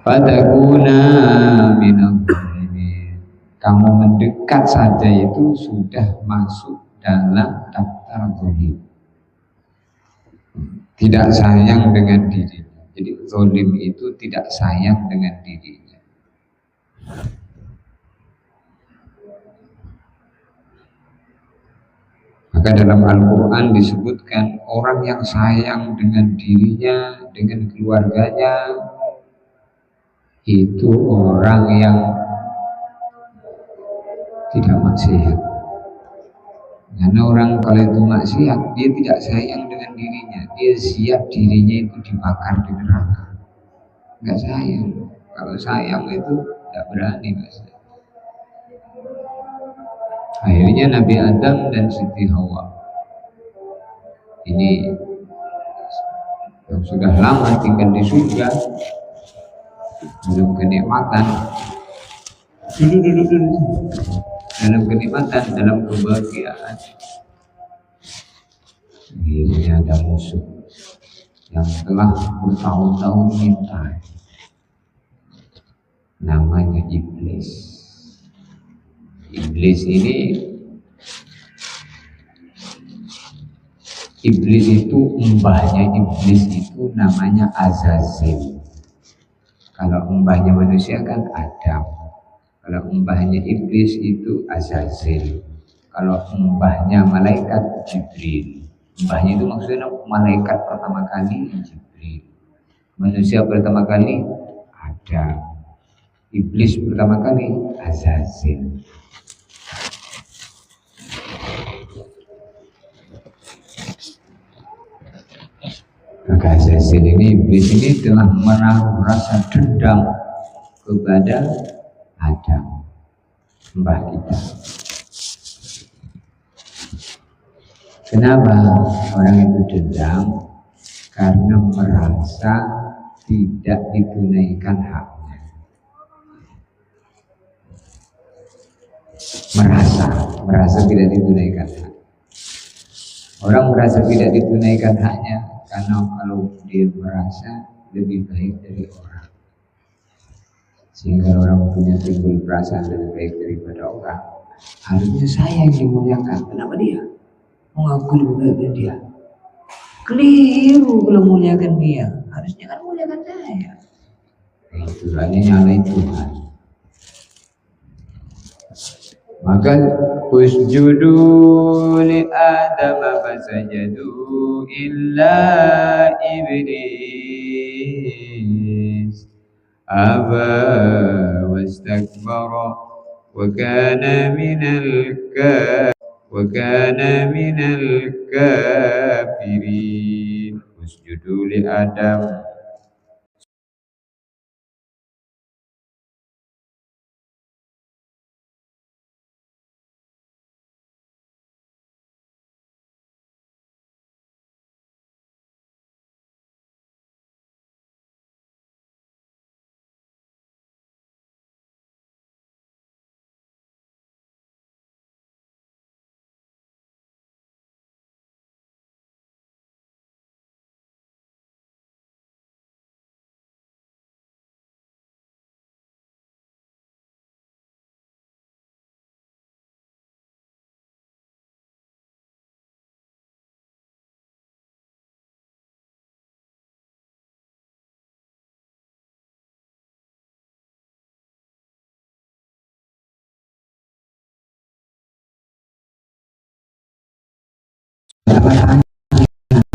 Fatakuna minal zalimin. Kamu mendekat saja itu sudah masuk dalam daftar zalim. Tidak sayang dengan dirinya. Jadi zalim itu tidak sayang dengan dirinya. Maka dalam Al-Quran disebutkan orang yang sayang dengan dirinya, dengan keluarganya, itu orang yang tidak maksiat. Karena orang kalau itu maksiat, dia tidak sayang dengan dirinya, dia siap dirinya itu dibakar di neraka. Enggak sayang. Kalau sayang itu tidak berani, Mas. Akhirnya Nabi Adam dan Siti Hawa ini yang sudah lama tinggal di surga dalam kenikmatan, dalam kenikmatan, dalam kebahagiaan. Akhirnya ada musuh yang telah bertahun-tahun minta, namanya iblis. Iblis itu mbahnya iblis itu namanya Azazel. Kalau mbahnya manusia kan Adam. Kalau mbahnya iblis itu Azazel. Kalau mbahnya malaikat Jibril. Mbahnya itu maksudnya malaikat pertama kali Jibril. Manusia pertama kali Adam. Iblis pertama kali Azazel. Maka Azazel ini, iblis ini telah menaruh rasa dendam kepada Adam, mbah kita. Kenapa orang itu dendam? Karena merasa tidak ditunaikan haknya. Merasa tidak ditunaikan hak. Orang merasa tidak ditunaikan haknya karena kalau dia merasa lebih baik dari orang, sehingga orang punya timbul perasaan lebih baik daripada orang. Harusnya saya yang dimuliakan, kenapa dia mengaku lebih baik dari dia? Keliru kalau muliakan dia, harusnya kan muliakan saya. Itu hanya nyalain Tuhan. Maka usjudu li Adam fasajadu illa iblis aba wastakbara wa kana minal kafirin. Usjudu li Adam. Apa yang menyebabkan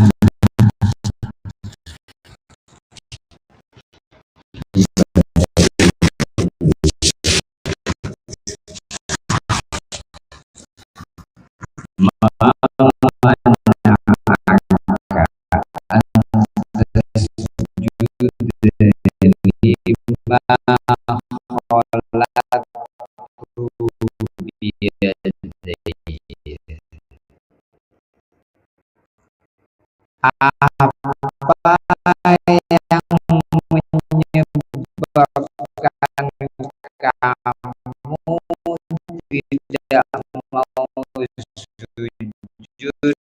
kamu tidak mau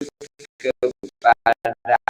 sujud kepada Adam?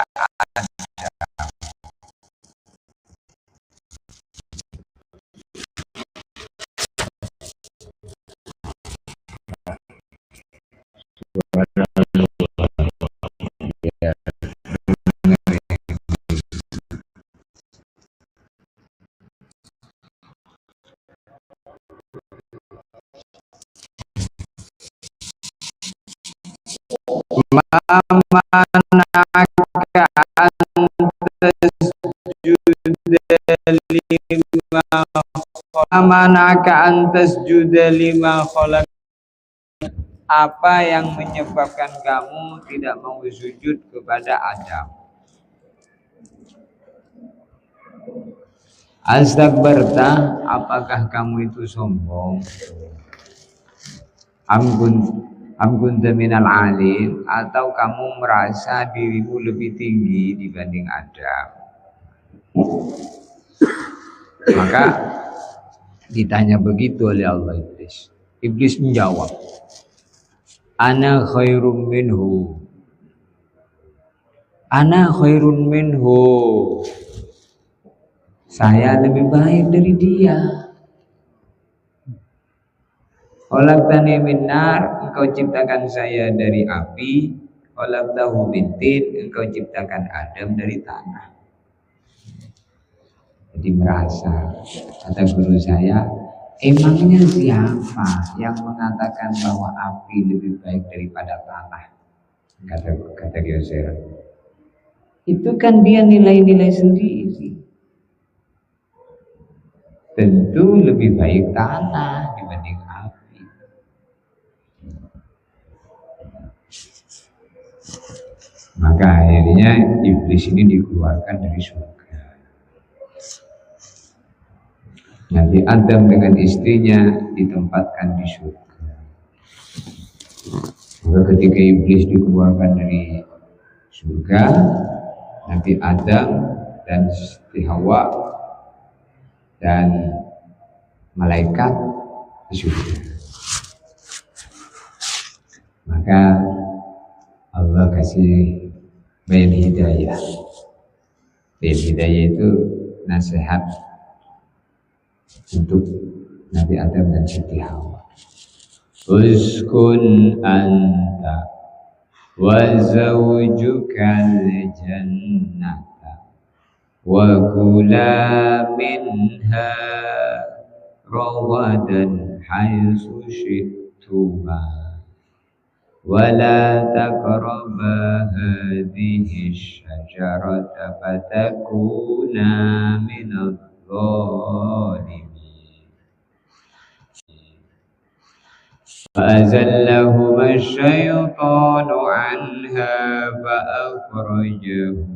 Manaka antas juda lima kholak. Apa yang menyebabkan kamu tidak mau sujud kepada Adam? Astakbarta, apakah kamu itu sombong? Amgun minal alim, atau kamu merasa dirimu lebih tinggi dibanding Adam? Maka ditanya begitu oleh Allah Iblis. Iblis menjawab, Ana khairum minhu. Ana khairun minhu. Saya lebih baik dari dia. Khalaqtani min nar, engkau ciptakan saya dari api. Khalaqtahu min tin, engkau ciptakan Adam dari tanah. Jadi merasa, kata guru saya, emangnya siapa yang mengatakan bahwa api lebih baik daripada tanah? Kata Geoser. Itu kan dia nilai-nilai sendiri. Tentu lebih baik tanah dibanding api. Maka akhirnya iblis ini dikeluarkan dari surga. Nabi Adam dengan istrinya ditempatkan di surga. Maka ketika iblis dikeluarkan dari surga, Nabi Adam dan Siti Hawa dan malaikat di surga. Maka Allah kasih bayan hidayah. Bayan hidayah itu nasihat untuk Nabi Adam dan Siti Hawa. Uskun anta wa zawjukal jannata wa kula minha rawadan haitsu syi'tuma wa la taqraba hadhihi syajarata fatakuna minadh dhalimin. فأزلهما الشيطان عنها فأخرجهما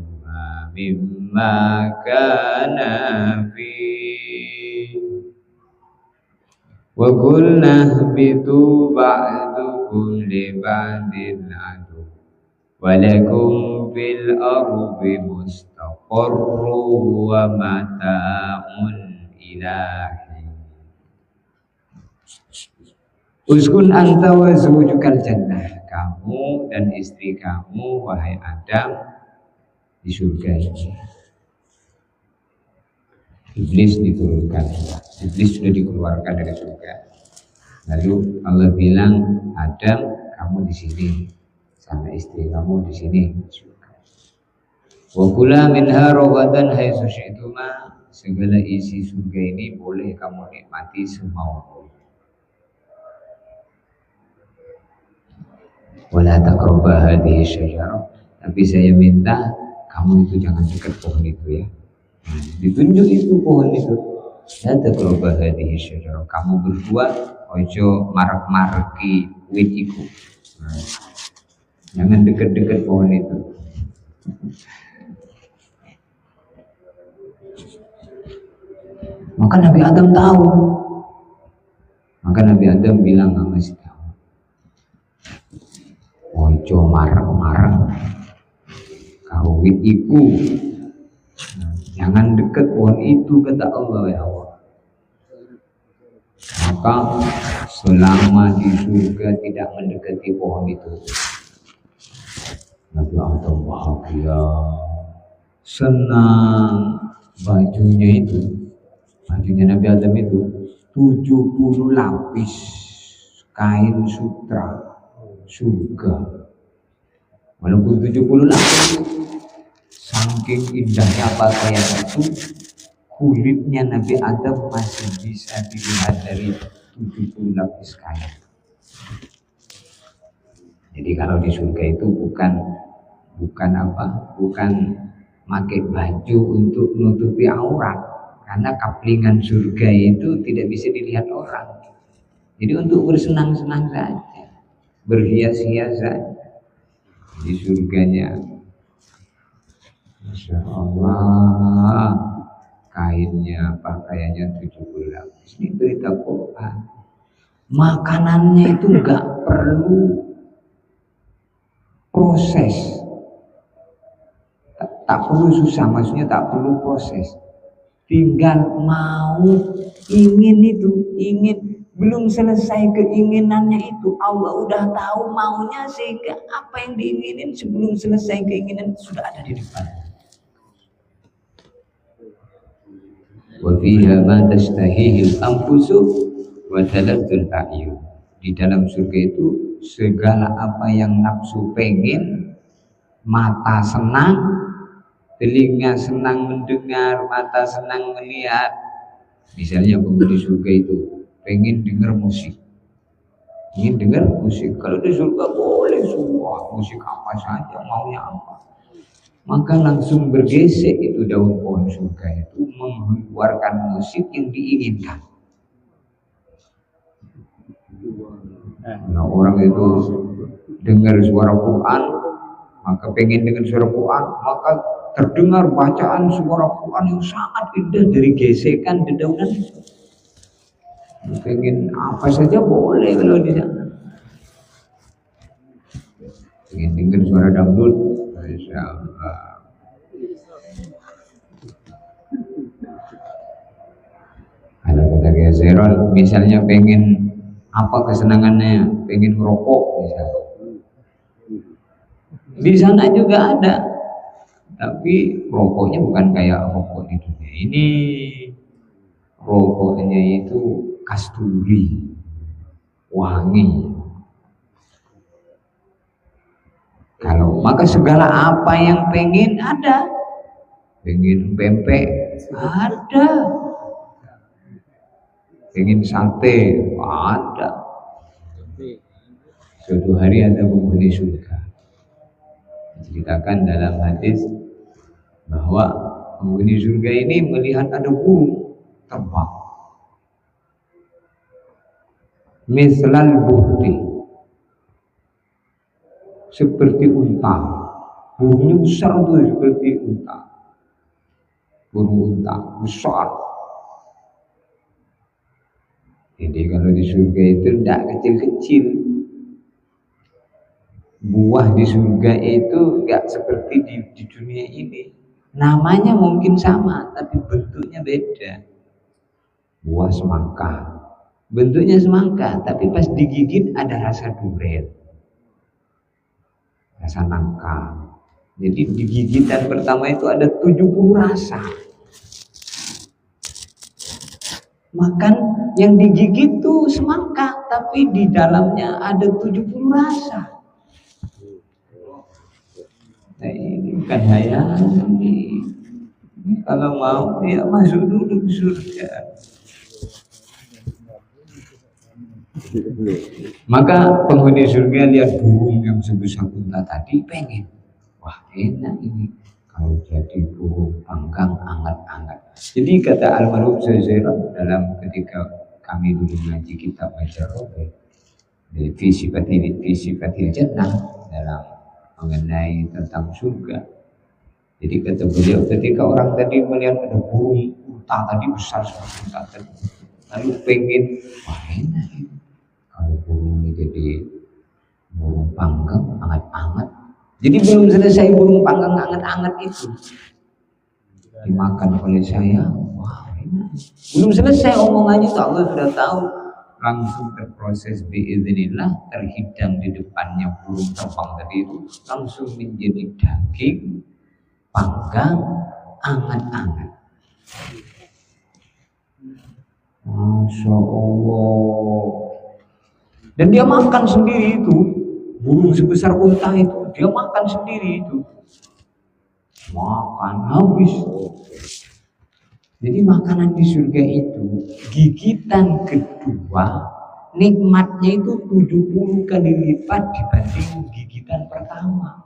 مما كانا فيه وقلنا اهبطوا بعضكم لبعض عدو ولكم في الأرض مستقر ومتاع إلى حين. Uskun anta wa zawjukal jannah, kamu dan istri kamu wahai Adam di surga ini. Iblis diturunkan, iblis sudah dikeluarkan dari surga. Lalu Allah bilang, Adam kamu di sini, sama istri kamu di sini surga. Wa kula minha ragadan haitsu syi'tuma, segala isi surga ini boleh kamu nikmati semaumu. Wala taqrabu hadhihi syajarah, tapi saya minta kamu itu jangan dekat pohon itu ya. Ditunjuk itu pohon itu. La taqrabu hadhihi syajarah, kamu berdua ojo marak-maraki wit iku. Jangan dekat-dekat pohon itu. Maka Nabi Adam tahu. Maka Nabi Adam bilang sama si ojo marah-marah kawit iku, jangan dekat pohon itu, kata Allah ya Allah. Maka selama di surga tidak mendekati pohon itu, Nabi Adam bahagia, senang. Bajunya Nabi Adam itu 70 lapis kain sutra surga. Walaupun 70 lapis, saking indahnya pakaian itu, kulitnya Nabi Adam masih bisa dilihat dari 70 lapis kain. Jadi kalau di surga itu bukan pakai baju untuk menutupi aurat, karena kaplingan surga itu tidak bisa dilihat orang. Jadi untuk bersenang-senang saja, berhias-hias saja di surganya. Masya Allah, kainnya, pakaiannya 70 lapis. Ini berita Quran. Makanannya itu nggak perlu proses, tak perlu susah, maksudnya tak perlu proses. Tinggal mau, ingin, belum selesai keinginannya itu, Allah udah tahu maunya, sehingga apa yang diinginin sebelum selesai keinginan sudah ada di depan. Wa fiha ma tashtahihi al-anfusu wa talazzul a'yun. Di dalam surga itu segala apa yang nafsu pengen, mata senang, telinga senang mendengar, mata senang melihat. Misalnya penghuni surga itu pengen dengar musik, ingin dengar musik. Kalau di surga boleh semua musik apa saja, maunya apa, maka langsung bergesek itu daun pohon surga itu mengeluarkan musik yang diinginkan. Nah, orang itu dengar suara Quran, maka pengen dengar suara Quran, maka terdengar bacaan suara Quran yang sangat indah dari gesekan dedaunan itu. Pengen apa saja boleh kalau di sana. Pengen dengar suara dangdut, Masya Allah. Kalau kita geseron, misalnya pengen apa kesenangannya, pengen ngerokok misalnya, di sana juga ada, tapi rokoknya bukan kayak rokok di dunia ini. Rokoknya itu kasturi, wangi. Kalau maka segala apa yang pengen ada, pengen pempek ada, pengen sate ada. Suatu hari ada penghuni surga, diceritakan dalam hadis bahwa penghuni surga ini melihat ada burung terbang, mislal buhti, seperti unta. Burungnya besar tuh, seperti unta, burung unta besar. Jadi kalau di surga itu tidak kecil-kecil. Buah di surga itu nggak seperti di dunia ini. Namanya mungkin sama, tapi bentuknya beda. Buah semangka, bentuknya semangka, tapi pas digigit ada rasa durian, rasa nangka. Jadi di gigitan pertama itu ada 70 rasa. Makan yang digigit tuh semangka, tapi di dalamnya ada 70 rasa. Nah, ini bukan hayalan ini. Kalau mau ya masuk dulu ke surga. Maka penghuni surga lihat burung yang sebesar unta tadi, pengen, wah enak ini kalau jadi burung panggang anget-anget. Jadi kata almarhum Syaikhul dalam ketika kami dulu ngaji kitab Majarrah di sifatil jannah dalam mengenai tentang surga. Jadi kata beliau, ketika orang tadi melihat ada burung unta tadi besar seperti unta tadi, lalu pengen, wah enak ini kalau burung ini jadi burung panggang anget-anget. Jadi belum selesai burung panggang anget-anget itu dimakan oleh saya, wah enak. Belum selesai omongannya itu Allah sudah tahu, langsung terproses biiznillah, terhidang di depannya burung terbang tadi itu langsung menjadi daging panggang anget-anget. Masya Allah. Dan dia makan sendiri itu, burung sebesar unta itu, dia makan sendiri itu, makan habis. Jadi makanan di surga itu, gigitan kedua nikmatnya itu 70 kali lipat dibanding gigitan pertama.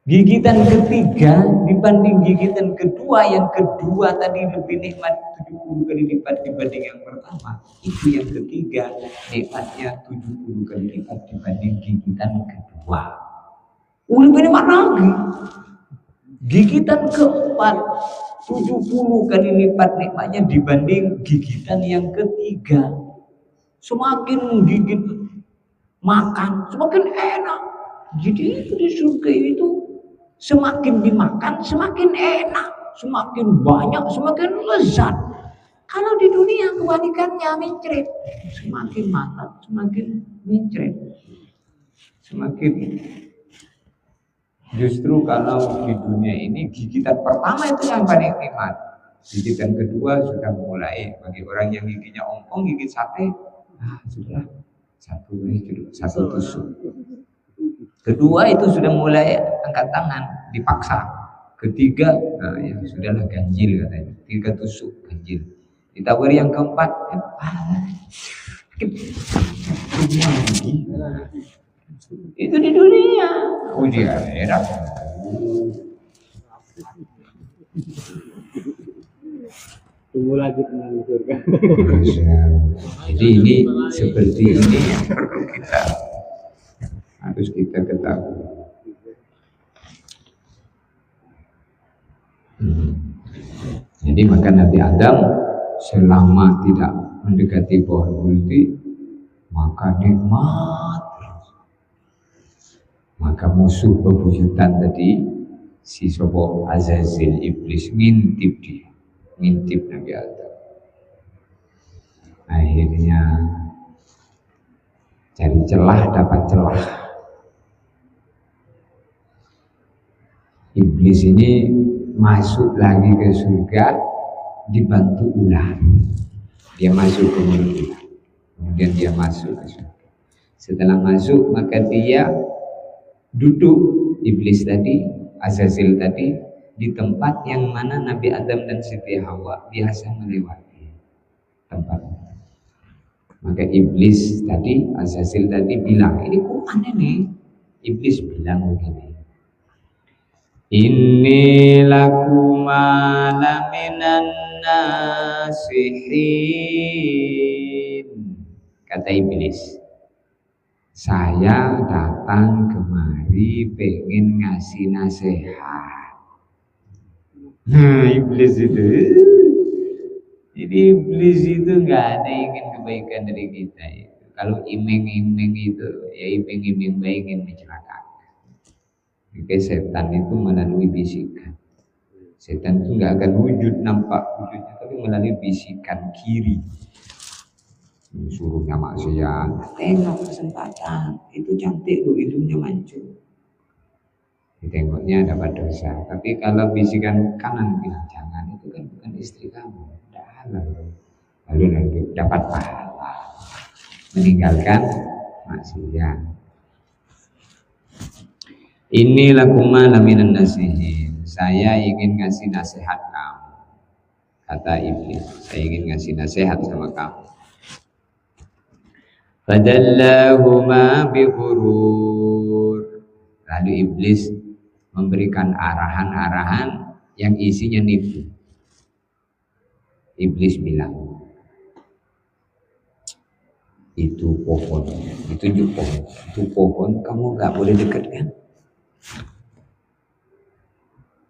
Gigitan ketiga dibanding gigitan kedua, yang kedua tadi lebih nikmat 70 kali lipat dibanding yang pertama. Itu yang ketiga nikmatnya 70 kali lipat dibanding gigitan kedua. Lebih nikmat lagi. Gigitan keempat 70 kali lipat nikmatnya dibanding gigitan yang ketiga. Semakin gigit makan semakin enak. Jadi itu di surga itu semakin dimakan semakin enak, semakin banyak semakin lezat. Kalau di dunia kebalikannya mencret, semakin makan semakin mencret, semakin. Justru kalau di dunia ini gigitan pertama itu yang paling nikmat, gigitan kedua sudah mulai bagi orang yang giginya ompong gigit sate, sudah satu tusuk. Kedua itu sudah mulai angkat tangan, dipaksa. Ketiga, ya sudahlah ganjil katanya. 3 tusuk ganjil. Ditawari yang keempat, itu di dunia. Di akhirat. Tunggu lagi tentang surga. Jadi ini seperti ini yang perlu harus kita ketahui. Jadi maka Nabi Adam selama tidak mendekati pohon multi maka nikmat. Maka musuh bebuyutan tadi si sopo Azazil iblis ngintip Nabi Adam. Akhirnya cari celah dapat celah. Iblis ini masuk lagi ke surga dibantu ular. Dia masuk ke mulut ular. Kemudian dia masuk ke surga. Setelah masuk maka dia duduk, iblis tadi, Azazil tadi, di tempat yang mana Nabi Adam dan Siti Hawa biasa melewati tempat. Maka iblis tadi, Azazil tadi bilang, ini kok aneh nih? Iblis bilang begini, inni lakuma laminan nasihin. Kata iblis, saya datang kemari pengen ngasih nasihat. Nah, iblis itu, jadi iblis itu nggak ada ingin kebaikan dari kita. Kalau iming-iming itu, ya iming-iming baik ingin mencelakakan. Oke, setan itu melalui bisikan. Setan itu nggak akan wujud nampak wujudnya, tapi melalui bisikan kiri. Suruhnya maksiat, tengok kesempatan, itu cantik tuh, hidungnya mancung. Ditengoknya dapat dosa. Tapi kalau bisikan kanan bilang jangan, itu kan bukan istri kamu, tidak halal. Lalu dapat pahala, meninggalkan maksiat. Ini lakuma laminan nasihin. Saya ingin ngasih nasihat kamu. Kata iblis, saya ingin ngasih nasihat sama kamu. Fadallahuma bighurur. Lalu iblis memberikan arahan-arahan yang isinya nipu. Iblis bilang, itu pohon, ditunjuk pohon. Itu pohon kamu gak boleh dekat kan?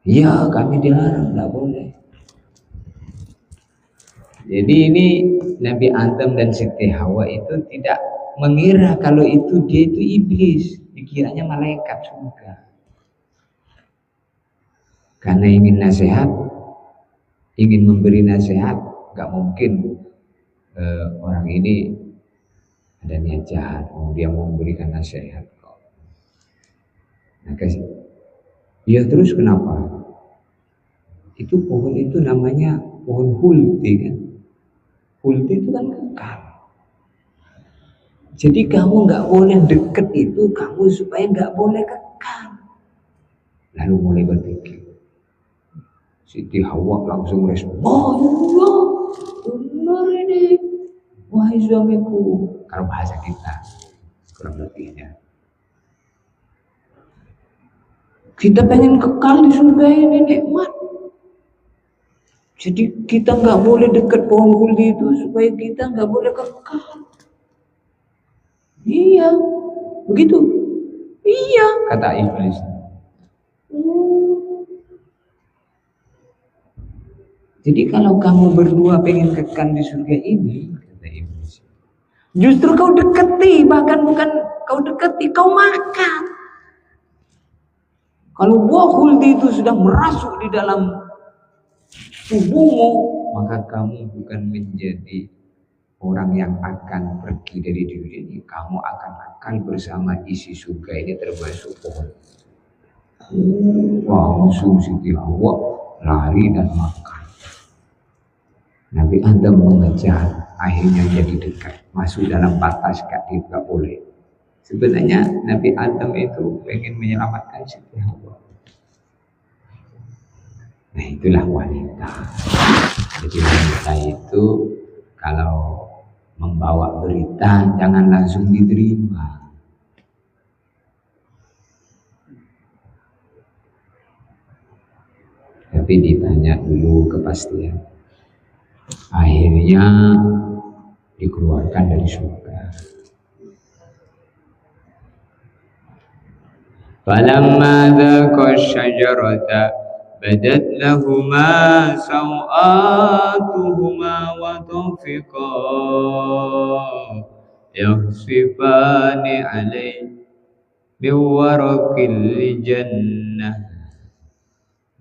Iya, kami dilarang, gak boleh. Jadi ini Nabi Adam dan Siti Hawa itu tidak mengira kalau itu dia itu iblis, dikiranya malaikat surga. Karena ingin nasihat, ingin memberi nasihat, gak mungkin orang ini ada niat jahat, dia mau memberikan nasihat. Nah, ya terus kenapa? Itu pohon itu namanya pohon hulti kan? Hulti itu kan kekal. Jadi kamu nggak boleh deket itu, kamu supaya nggak boleh kekal. Lalu mulai berpikir. Siti Hawa langsung respon. Oh iya, benar ini. Wahai suamiku. Kalau bahasa kita kurang lebihnya. Kita pengen kekal di surga ini nikmat. Jadi kita nggak boleh dekat pohon kuldi itu supaya kita nggak boleh kekal. Iya, begitu. Iya, kata iblis. Jadi kalau kamu berdua pengen kekal di surga ini, kata iblis, justru kau deketi, bahkan bukan kau deketi, kau makan. Kalau buah khuldi itu sudah merasuk di dalam tubuhmu, maka kamu bukan menjadi orang yang akan pergi dari dunia ini. Kamu akan bersama isi surga ini, termasuk pohon. Langsung Siti Hawa lari dan makan. Nabi Adam mengejar, akhirnya jadi dekat, masuk dalam batas tidak boleh. Sebenarnya Nabi Adam itu pengen menyelamatkan Siti Hawa. Nah, itulah wanita. Jadi wanita itu kalau membawa berita jangan langsung diterima. Tapi ditanya dulu kepastian. Akhirnya dikeluarkan dari surga. Falamma dhaqa asy-syajarata badat lahuma sawatuhuma wa tafiqa yakhsifani alayhi min waraqil jannah.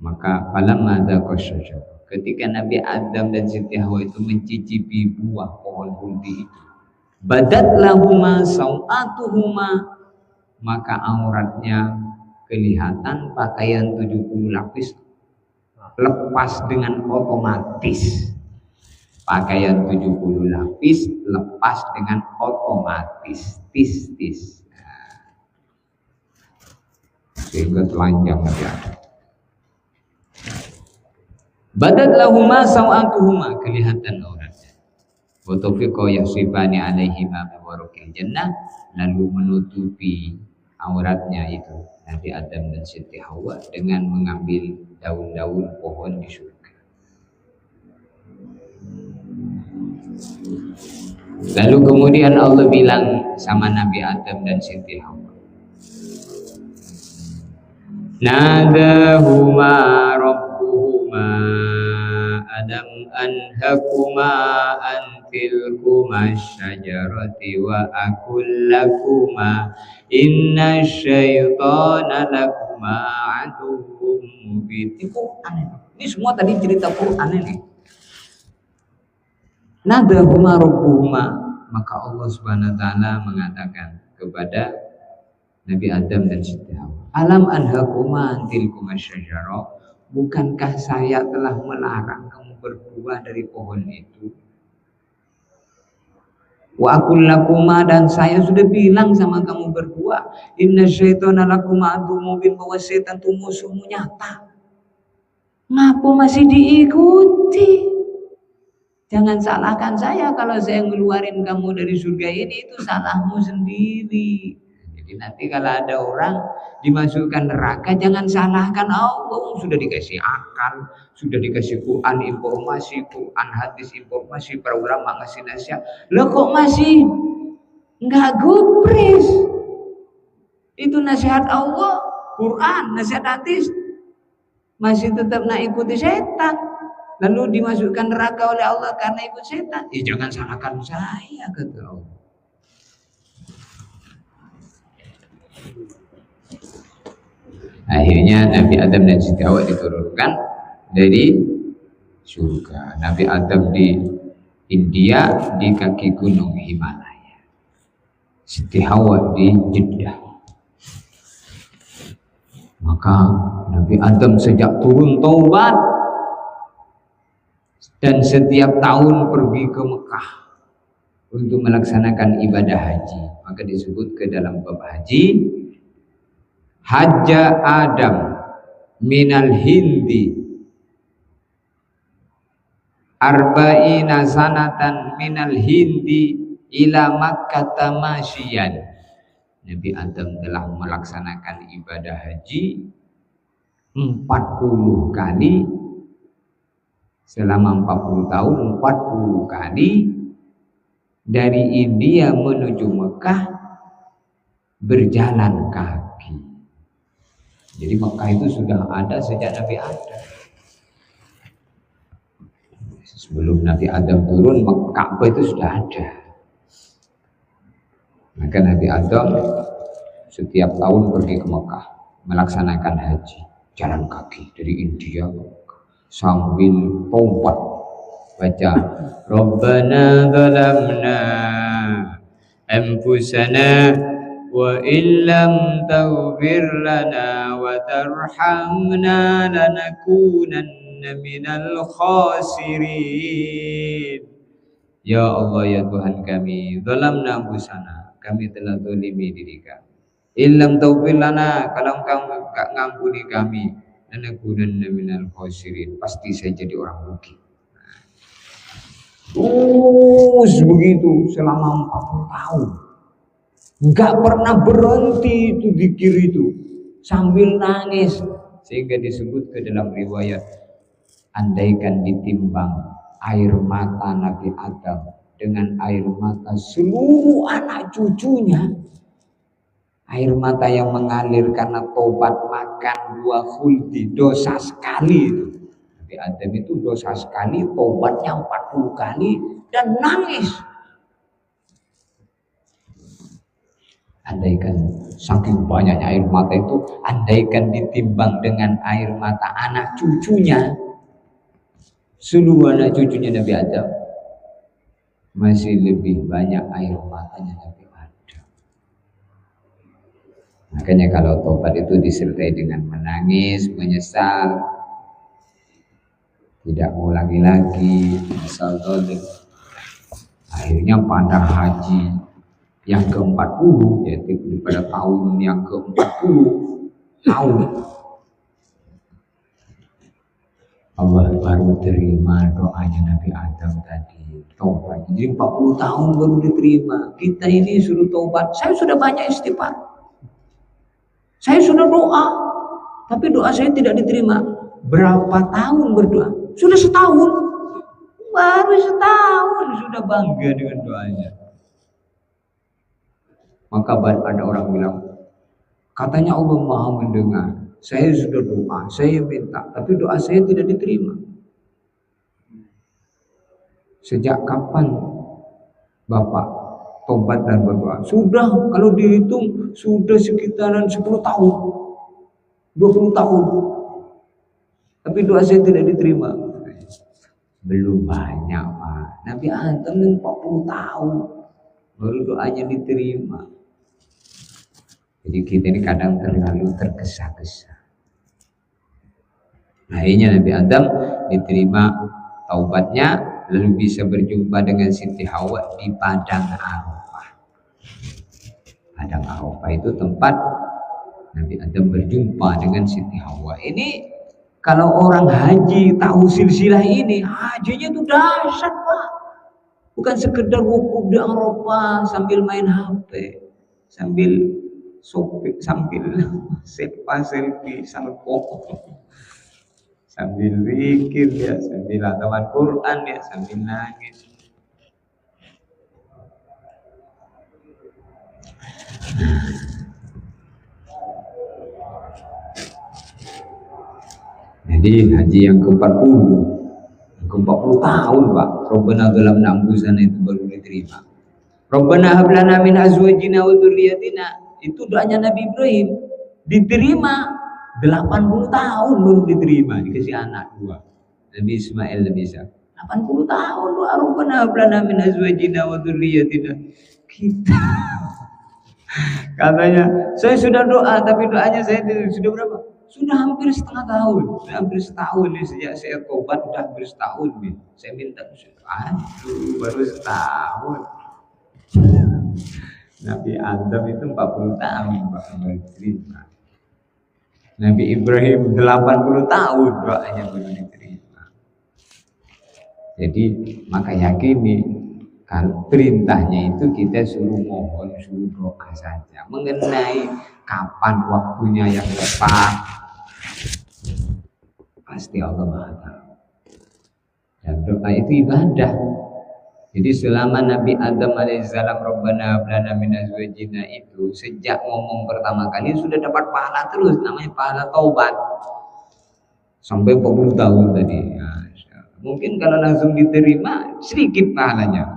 Maka falamma dhaqa asy-syajarata, ketika Nabi Adam dan Siti Hawa itu mencicipi buah pohon khuldi itu, badat lahuma sawatuhuma, maka auratnya kelihatan, pakaian 70 lapis lepas dengan otomatis. Pakaian 70 lapis lepas dengan otomatis, tis. Sehingga telanjang Nabi Adam. Badat lahuma sawatuhuma, kelihatan auratnya. Wa tafiqa yasifani alaihima min waraqil jannah, lalu menutupi auratnya itu Nabi Adam dan Siti Hawa dengan mengambil daun-daun pohon di surga. Lalu kemudian Allah bilang sama Nabi Adam dan Siti Hawa, nadahuma rabbuhuma alam anhakuma antilkuma syajarati wa akul lakuma inna syaitana lakuma aduwwum mubin. Ini semua tadi cerita Quran ini. Nadahuma rabbuhuma, maka Allah Subhanahu wa taala mengatakan kepada Nabi Adam dan Siti Hawa, alam anhakuma antilkuma syajarah, bukankah saya telah melarang kamu berbuah dari pohon itu? Wa aqul lakuma, dan saya sudah bilang sama kamu berdua, inna syaitana lakuma aduwwum mubin, bahwa setan itu musuhmu nyata. Ngapa masih diikuti? Jangan salahkan saya kalau saya ngeluarin kamu dari surga ini, itu salahmu sendiri. Jadi nanti kalau ada orang dimasukkan neraka, jangan salahkan Allah. Sudah dikasih akal, sudah dikasih Quran informasi, Quran hadis informasi, para ulama ngasih nasihat, lo kok masih nggak gubris? Itu nasihat Allah, Quran, nasihat hadis, masih tetap nak ikuti setan, lalu dimasukkan neraka oleh Allah karena ikut setan. Jangan salahkan saya, kata Allah. Akhirnya Nabi Adam dan Siti Hawa diturunkan dari surga. Nabi Adam di India, di kaki gunung Himalaya. Siti Hawa di Jeddah. Maka Nabi Adam sejak turun taubat dan setiap tahun pergi ke Mekah untuk melaksanakan ibadah haji. Maka disebut ke dalam bab haji, Hajja Adam minal Hindi arba'ina sanatan minal Hindi ila Makkah tamasyian. Nabi Adam telah melaksanakan ibadah haji 40 kali selama 40 tahun 40 kali dari India menuju Mekah berjalan kaki. Jadi Mekah itu sudah ada sejak Nabi Adam. Sebelum Nabi Adam turun, Ka'bah itu sudah ada. Maka Nabi Adam setiap tahun pergi ke Mekah melaksanakan haji, jalan kaki dari India sambil taubat baca Rabbana zalamna anfusana wa illam taghfir lana wa tarhamna lanakunanna minal khasirin. Ya Allah, ya Tuhan kami, zalamna anfusana, kami telah zalimi diri kami. Illam taghfir lana, kalau Engkau enggak ngampuni kami, lanakunanna minal khasirin, pasti saya jadi orang rugi. Terus begitu selama 40 tahun. Enggak pernah berhenti itu zikir itu sambil nangis, sehingga disebut ke dalam riwayat, andaikan ditimbang air mata Nabi Adam dengan air mata seluruh anak cucunya, air mata yang mengalir karena tobat makan buah khuldi, dosa sekali itu. Nabi Adam itu dosa sekali, tobatnya 40 kali dan nangis. Andaikan saking banyaknya air mata itu, andaikan ditimbang dengan air mata anak cucunya, seluruh anak cucunya Nabi Adam, masih lebih banyak air matanya Nabi Adam. Makanya kalau tobat itu disertai dengan menangis, menyesal, tidak mengulangi lagi, menyesal zalim. Akhirnya pada haji yang ke-40, yaitu pada tahun yang ke-40 tahun, Allah baru terima doanya Nabi Adam tadi, taubat. Jadi 40 tahun baru diterima. Kita ini suruh taubat, saya sudah banyak istighfar, saya sudah doa, tapi doa saya tidak diterima. Berapa tahun berdoa? Sudah setahun. Baru setahun sudah bangga dengan doanya. Maka ada orang bilang, katanya Allah Maha mendengar. Saya sudah doa, saya minta, tapi doa saya tidak diterima. Sejak kapan Bapak tobat dan berdoa? Sudah, kalau dihitung sudah sekitaran 10 tahun, 20 tahun. Tapi doa saya tidak diterima. Belum banyak, Pak. Nabi Adam 40 tahun baru doanya diterima. Jadi kita ini kadang terlalu tergesa-gesa. Akhirnya Nabi Adam diterima taubatnya, lalu bisa berjumpa dengan Siti Hawa di Padang Arafah. Padang Arafah itu tempat Nabi Adam berjumpa dengan Siti Hawa. Ini kalau orang haji tahu silsilah ini, hajinya itu dahsyat, Pak. Bukan sekedar wukuf di Arafah sambil main HP, sambil sopik, sambil selfie, sambil zikir ya, sambil hataman Quran ya, sambil nangis. Jadi haji yang ke-40, ke-40 tahun, Pak. Rabbana zalamna anfusana itu baru diterima. Rabbana hab lana min azwajina wa dzurriyyatina, itu doanya Nabi Ibrahim, diterima 80 tahun baru diterima, dikasih anak 2, Nabi Ismail, Nabi Isa. 80 tahun doa Rabbana hab lana min azwajina wa dzurriyyatina. Kita katanya, saya sudah doa, tapi doanya saya sudah berapa? Sudah hampir setengah tahun, sudah hampir setahun nih sejak saya tobat, sudah hampir setahun nih. Saya minta, aduh, baru setahun. Nabi Adam itu 40 tahun baru diterima. Nabi Ibrahim 80 tahun doanya baru diterima. Jadi maka yakini kan perintahnya itu kita suruh mohon, suruh doa saja mengenai kapan waktunya yang tepat. Pasti Allah Maha tahu. Dan doa itu ibadah. Jadi selama Nabi Adam alaihissalam Rabbana hab lana min azwajina itu sejak ngomong pertama kali sudah dapat pahala terus, namanya pahala taubat. Sampai 40 tahun tadi. Ya, mungkin kalau langsung diterima sedikit pahalanya.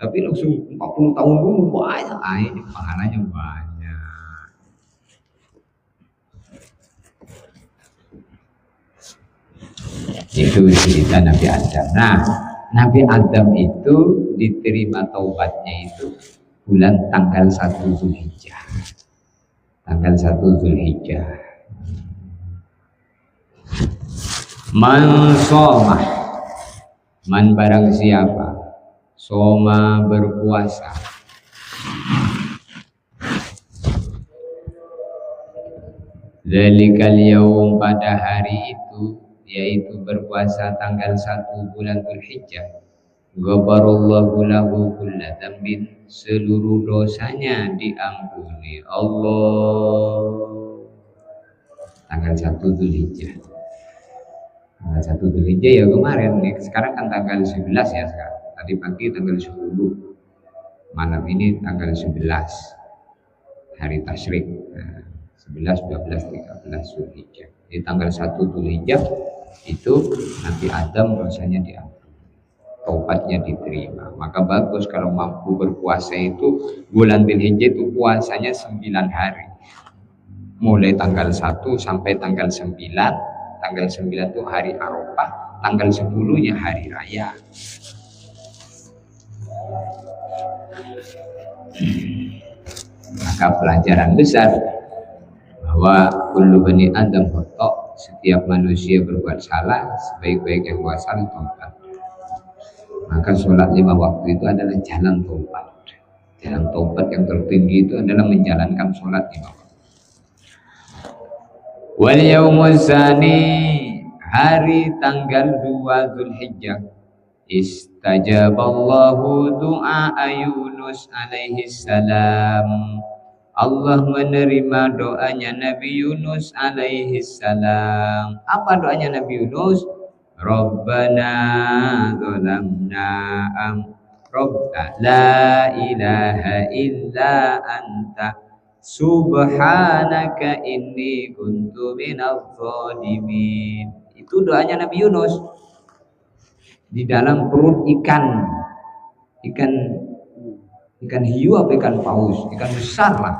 Tapi langsung 40 tahun dulu banyak, ini pahalanya banyak. Itu cerita Nabi Adam. Nah, Nabi Adam itu diterima taubatnya itu bulan tanggal 1 Zulhijjah. Tanggal 1 Zulhijjah. Man soma, man barang siapa soma berpuasa, zalikal yaum pada hari itu, yaitu berpuasa tanggal 1 bulan Dzulhijjah, ghafarallahu lahu kulla dzambin, seluruh dosanya diampuni Allah. Tanggal 1 Dzulhijjah. Tanggal 1 Dzulhijjah ya kemarin nih, sekarang kan tanggal 11 ya sekarang. Tadi pagi tanggal 10. Malam ini tanggal 11. Hari tasyrik. Nah, 11, 12, 13 Dzulhijjah. Di tanggal 1 Dzulhijjah itu Nabi Adam dosanya diampuni, taubatnya diterima. Maka bagus kalau mampu berpuasa itu bulan Dzulhijjah itu puasanya 9 hari. Mulai tanggal 1 sampai tanggal 9. Tanggal 9 itu hari Arafah, tanggal 10-nya hari raya. Maka pelajaran besar bahwa kullu bani Adam khata', setiap manusia berbuat salah, sebaik-baik yang buat salah taubat. Maka sholat 5 waktu itu adalah jalan taubat. Jalan taubat yang tertinggi itu adalah menjalankan sholat 5 waktu. Wal yaumuz tsani, hari tanggal 2 Dzulhijjah, istajaballahu du'a Yunus alaihi salam. Allah menerima doanya Nabi Yunus alaihi salam. Apa doanya Nabi Yunus? Rabbana zalamna Rabbana la ilaha illa anta subhanaka inni kuntu minadh dhalimin. Itu doanya Nabi Yunus di dalam perut ikan hiu apa ikan paus, ikan besar lah.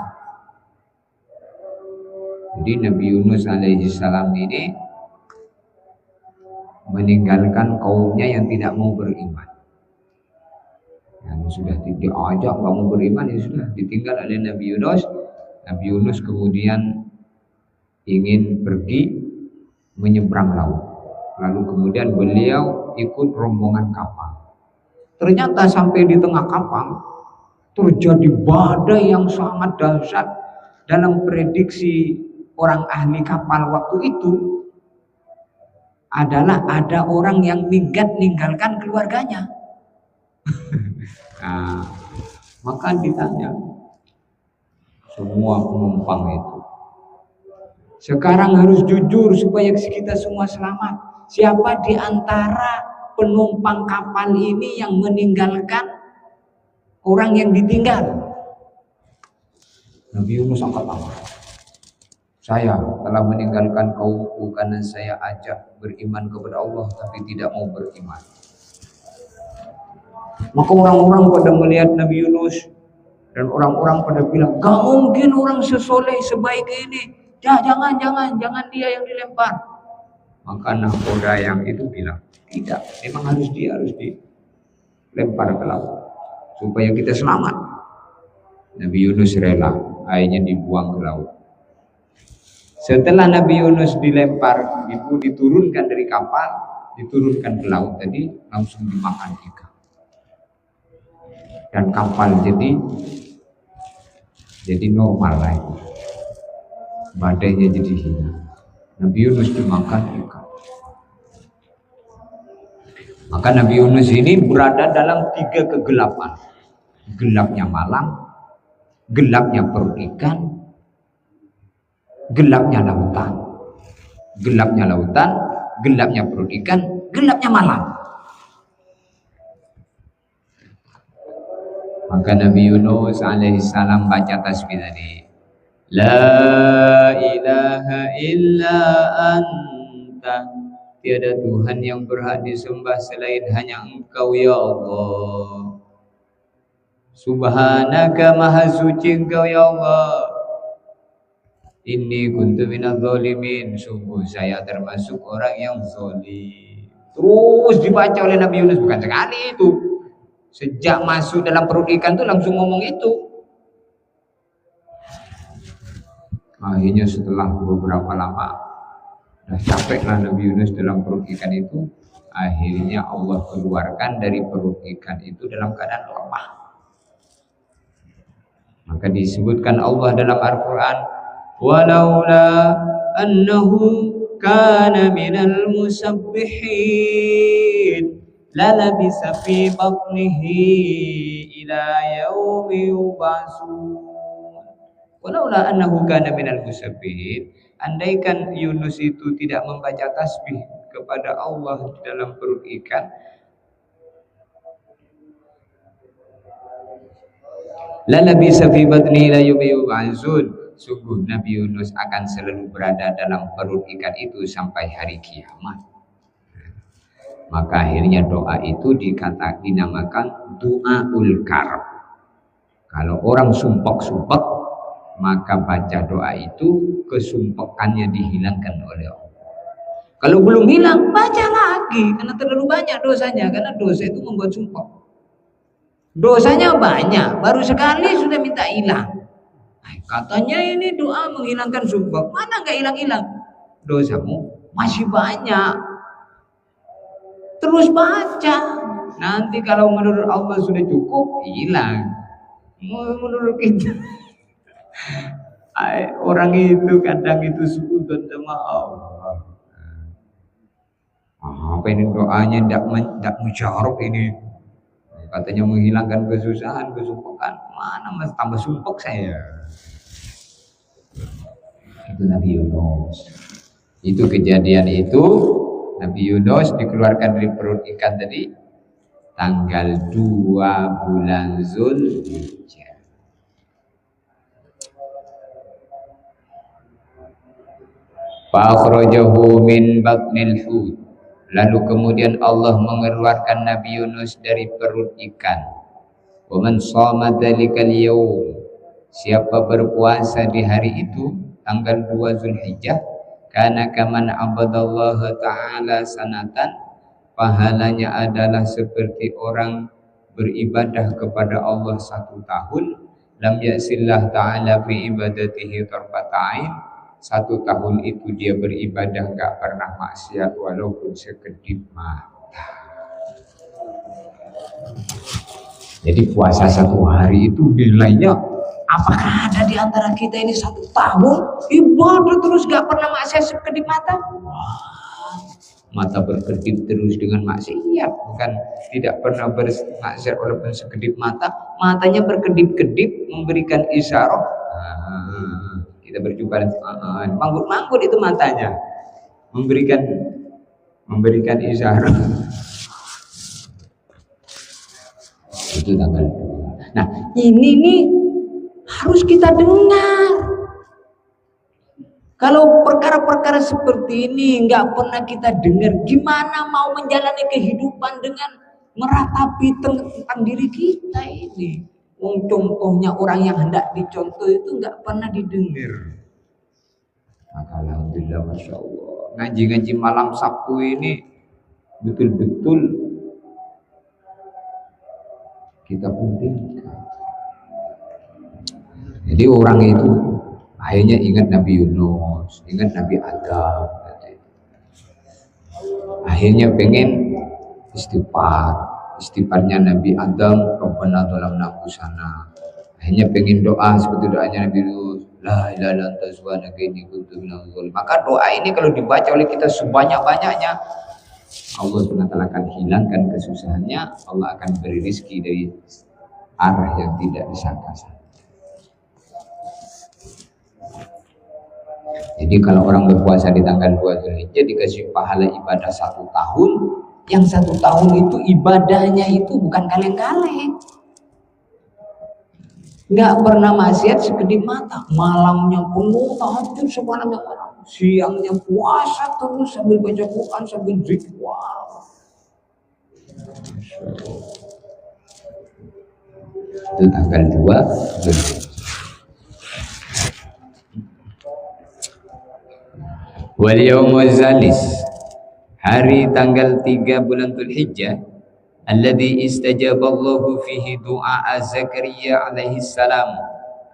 Jadi Nabi Yunus alaihi salam ini meninggalkan kaumnya yang tidak mau beriman. Yang sudah diajak nggak mau beriman, ya sudah ditinggal oleh Nabi Yunus. Nabi Yunus kemudian ingin pergi menyeberang laut. Lalu kemudian beliau ikut rombongan kapal. Ternyata sampai di tengah kapal terjadi badai yang sangat dahsyat. Dalam prediksi orang ahli kapal waktu itu adalah ada orang yang meninggalkan keluarganya. Nah, maka ditanya semua penumpang itu, sekarang harus jujur supaya kita semua selamat. Siapa di antara penumpang kapal ini yang meninggalkan orang yang ditinggal? Nabi Yunus angkat tangan. Saya telah meninggalkan kaumku karena saya ajak beriman kepada Allah tapi tidak mau beriman. Maka orang-orang pada melihat Nabi Yunus dan orang-orang pada bilang, gak mungkin orang sesoleh sebaik ini. Jangan dia yang dilempar. Maka nahkoda yang itu bilang, tidak, memang harus dilempar ke laut supaya kita selamat. Nabi Yunus rela, airnya dibuang ke laut. Setelah Nabi Yunus dilempar, diturunkan dari kapal, diturunkan ke laut tadi, langsung dimakan ikan. Dan kapal jadi normal lagi. Badainya jadi hilang. Nabi Yunus dimakan ikan. Maka Nabi Yunus ini berada dalam 3 kegelapan. Gelapnya malam, gelapnya perut ikan, gelapnya lautan. Gelapnya lautan, gelapnya perut ikan, gelapnya malam. Maka Nabi Yunus alaihissalam baca tasbih tadi. La ilaha illa anta, tiada Tuhan yang berhak disembah selain hanya Engkau ya Allah. Subhanaka, maha suci Engkau ya Allah. Inni kuntu minadz zalimin, sungguh saya termasuk orang yang zalim. Terus dibaca oleh Nabi Yunus, bukan sekali itu. Sejak masuk dalam perut ikan tuh langsung ngomong itu. Akhirnya setelah beberapa lama, dah capeklah Nabi Yunus dalam perut ikan itu. Akhirnya Allah keluarkan dari perut ikan itu dalam keadaan lemah. Maka disebutkan Allah dalam Al-Quran, walaula annahu kana minal musabbihin lalabisa fi batnihi ila yaumi yub'atsun. Walaula annahu kana minal musabbihin, andaikan Yunus itu tidak membaca tasbih kepada Allah di dalam perut ikan, lalabisa fi batnihi ila yaumi yub'atsun, sungguh Nabi Yunus akan selalu berada dalam perut ikan itu sampai hari kiamat. Maka akhirnya doa itu dinamakan doaul karb. Kalau orang sumpek-sumpek, maka baca doa itu kesumpekannya dihilangkan oleh Allah. Kalau belum hilang, baca lagi, karena terlalu banyak dosanya. Karena dosa itu membuat sumpek. Dosanya banyak, baru sekali sudah minta hilang. Katanya ini doa menghilangkan sumpek, mana nggak hilang-hilang? Dosamu masih banyak. Terus baca, nanti kalau menurut Allah sudah cukup, hilang. Menurut kita, orang itu kadang itu suudzon sama Allah. Apa ini doanya tidak mujarab ini? Katanya menghilangkan kesusahan, kesumpekan. Mana mas tambah sumpek saya? Itu Nabi Yunus. Itu kejadian itu. Nabi Yunus dikeluarkan dari perut ikan tadi tanggal 2 bulan Zulhijjah. Fa'akhrajahu min batnil hut. Lalu kemudian Allah mengeluarkan Nabi Yunus dari perut ikan. Wa man shama dzalikal yaum, siapa berpuasa di hari itu tanggal 2 Zulhijjah, karena kaman abadallaha ta'ala sanatan, pahalanya adalah seperti orang beribadah kepada Allah 1 tahun. Lam yasillah ta'ala fi ibadatihi tarfata'in, 1 tahun itu dia beribadah gak pernah maksiat walaupun sekedip mata. Jadi puasa 1 hari itu nilainya, apakah ada di antara kita ini 1 tahun ibadah terus gak pernah maksiat sekedip mata? Wah, mata berkedip terus dengan maksiat, bukan tidak pernah bermaksiat walaupun sekedip mata. Matanya berkedip-kedip memberikan isyarat. Kita berjumpa manggut-manggut itu matanya, memberikan isyarat. Itu tanggal 2. Nah, ini nih harus kita dengar. Kalau perkara-perkara seperti ini nggak pernah kita dengar, gimana mau menjalani kehidupan dengan meratapi tentang diri kita ini? Contohnya orang yang hendak dicontoh itu nggak pernah didengar. Maka alhamdulillah, masya Allah, ngaji-ngaji malam Sabtu ini betul-betul kita pentingkan. Jadi orang itu akhirnya ingat Nabi Yunus, ingat Nabi Adam. Akhirnya pengen istighfar. Istighfarnya Nabi Adam, Rabbana zalamna anfusana. Akhirnya pengen doa seperti doanya Nabi Yunus, la ilaha illa anta subhanaka inni kuntu minadz dzalimin. Maka doa ini kalau dibaca oleh kita sebanyak-banyaknya, Allah SWT akan hilangkan kesusahannya. Allah akan beri rezeki dari arah yang tidak disangka-sangka. Jadi kalau orang berpuasa di tanggal 2 Dzulhijjah dikasih pahala ibadah 1 tahun, yang 1 tahun itu ibadahnya itu bukan kaleng-kaleng. Nggak pernah maksiat sekedip mata, malamnya penuh tahajud semalamnya orang, siangnya puasa terus sambil baca Quran sambil zikir. Wow. Itu tanggal 2 Dzulhijjah. Wal yaumuz zalis, hari tanggal 3 bulan Dzulhijjah, alladzi istajaballahu fihi du'a Zakaria alaihi salam,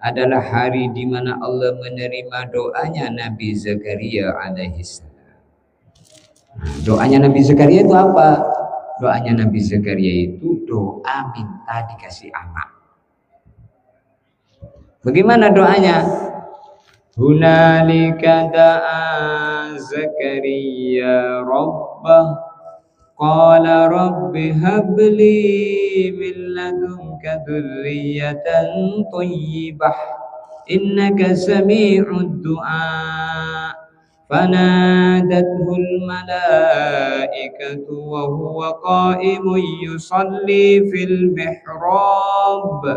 adalah hari di mana Allah menerima doanya Nabi Zakaria alaihi salam. Doanya Nabi Zakaria itu apa? Doanya Nabi Zakaria itu doa minta dikasih anak. Bagaimana doanya? Hunalika da'a Zakaria rabbah qala rabbi habli min ladunka dzurriyyatan thayyibah innaka sami'ud du'a fanadathul malaikatu wa huwa qa'imun yusalli fil mihrab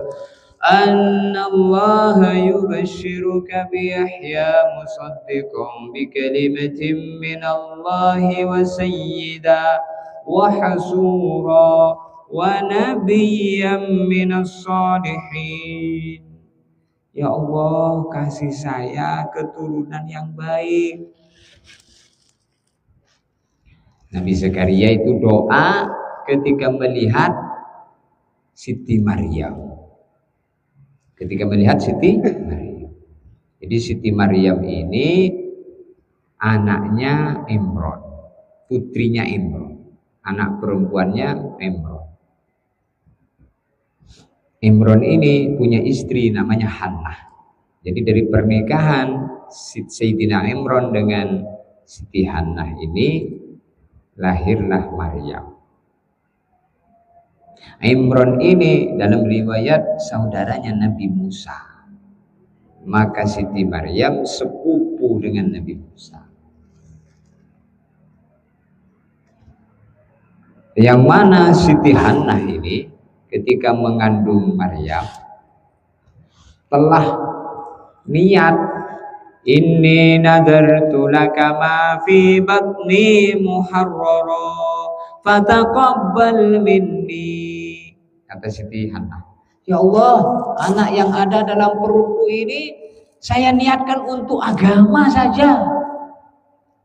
anna Allah yubashshiruka bi Yahya musaddiqan bi kalimatin min Allah wa sayyida wa hasura wa nabiyyan minas salihin. Ya Allah, kasih saya keturunan yang baik. Nabi Zakaria itu doa ketika melihat Siti Maryam. Ketika melihat Siti Maryam. Jadi Siti Maryam ini anaknya Imron, putrinya Imron, anak perempuannya Imron. Imron ini punya istri namanya Hannah. Jadi dari pernikahan Sayyidina Imron dengan Siti Hannah ini lahirlah Maryam. Imron ini dalam riwayat saudaranya Nabi Musa. Maka Siti Maryam sepupu dengan Nabi Musa. Yang mana Siti Hannah ini ketika mengandung Maryam telah niat, inni nadartu laka ma fi batni muharrara fataqabbal minni. Kata Siti Hannah, ya Allah, anak yang ada dalam perutku ini saya niatkan untuk agama saja.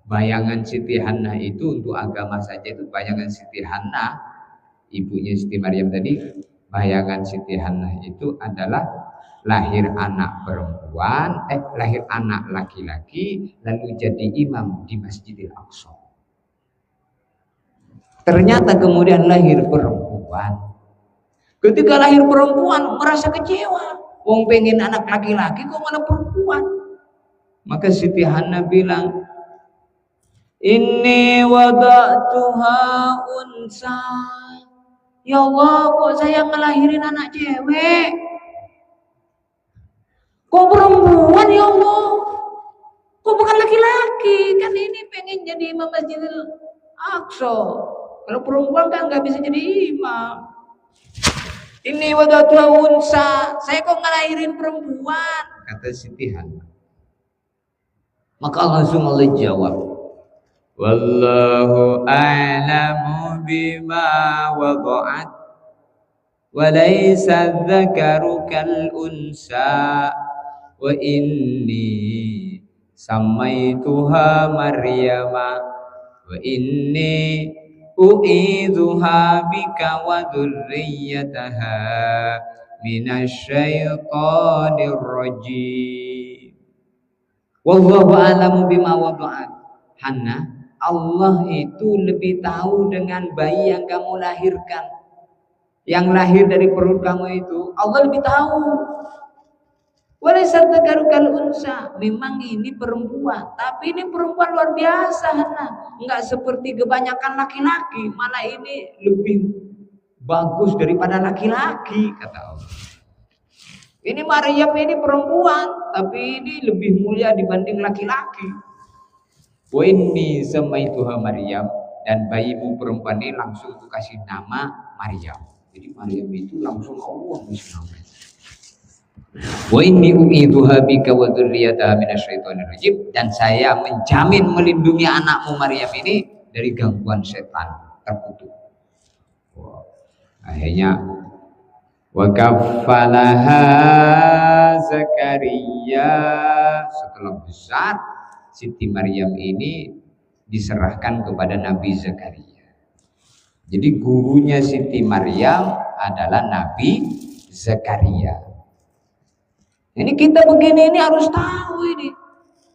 Bayangan Siti Hannah itu untuk agama saja, itu bayangan Siti Hannah, ibunya Siti Maryam tadi. Bayangan Siti Hannah itu adalah lahir anak perempuan, lahir anak laki-laki, lalu jadi imam di Masjidil Aqsa. Ternyata kemudian lahir perempuan. Ketika lahir perempuan merasa kecewa. Wong pengen anak laki-laki kok malah perempuan. Maka Siti Hannah bilang, inni wada'tuha unsa. Ya Allah, kok saya ngelahirin anak cewek? Kok perempuan ya Allah? Kok bukan laki-laki? Kan ini pengen jadi imam Masjidil Aqsa. Kalau perempuan kan nggak bisa jadi imam. Ini wada'tuha unsa, saya kok ngelahirin perempuan? Kata Siti Hannah. Maka langsung Allah jawab, wallahu a'lamu bima wada'at wa laysa dzakaru kal unsa wa inni samaituha Maryama wa inni u'idzuha bika wa dzurriyyataha minasyaitonir rajim. Wallahu a'lamu bima wada'at. Hannah, Allah itu lebih tahu dengan bayi yang kamu lahirkan. Yang lahir dari perut kamu itu, Allah lebih tahu. Walaysa dzakaru kal unsa, memang ini perempuan, tapi ini perempuan luar biasa, Hannah. Enggak seperti kebanyakan laki-laki, malah ini lebih bagus daripada laki-laki, kata Allah. Ini Maryam ini perempuan, tapi ini lebih mulia dibanding laki-laki. Wa inni samaituha Maryam, dan bayimu perempuan ini langsung aku kasih nama Maryam. Jadi Maryam itu langsung Allah kasih nama. Wa inni u'idzuha bika wa dzurriyyataha minasyaitonir rajim, dan saya menjamin melindungi anakmu Maryam ini dari gangguan setan terkutuk. Akhirnya wa kaffalaha Zakaria, setelah besar Siti Maryam ini diserahkan kepada Nabi Zakaria. Jadi gurunya Siti Maryam adalah Nabi Zakaria. Ini kita begini ini harus tahu ini.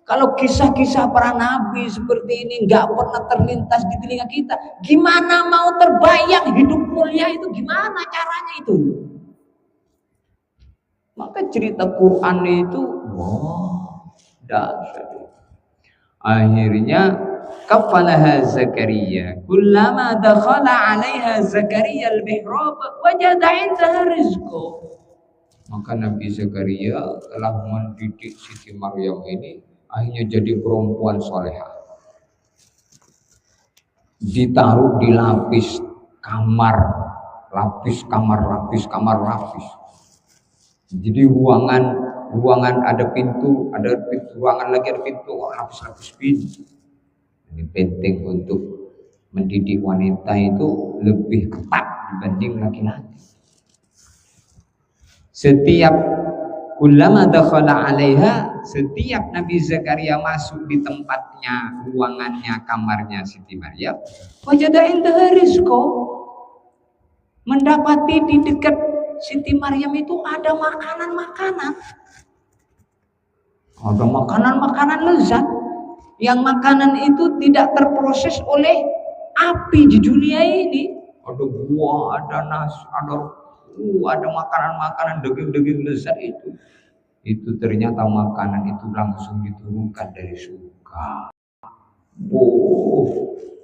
Kalau kisah-kisah para nabi seperti ini nggak pernah terlintas di telinga kita, gimana mau terbayang hidup mulia itu, gimana caranya itu? Maka cerita Quran itu, wah, dahsyat. Akhirnya kafalaha Zakaria, kullama dakhala 'alaiha Zakaria al-mihrab wajada 'indaha rizqa. Maka Nabi Zakaria telah mendidik Siti Maryam ini akhirnya jadi perempuan solehah. Ditaruh di lapis kamar, lapis kamar, lapis kamar, lapis. Jadi ruangan ada pintu, ruangan lagi ada pintu, lapis-lapis pintu. Ini penting untuk mendidik wanita itu lebih ketat dibanding laki-laki. Setiap ulama dakhala 'alaiha, setiap Nabi Zakaria masuk di tempatnya, ruangannya, kamarnya Siti Maryam, wajada indaha rizqa, mendapati di dekat Siti Maryam itu ada makanan-makanan. Ada makanan-makanan lezat, yang makanan itu tidak terproses oleh api di dunia ini. Ada buah, ada nasi, ada makanan-makanan daging-daging lezat itu. Itu ternyata makanan itu langsung diturunkan dari surga.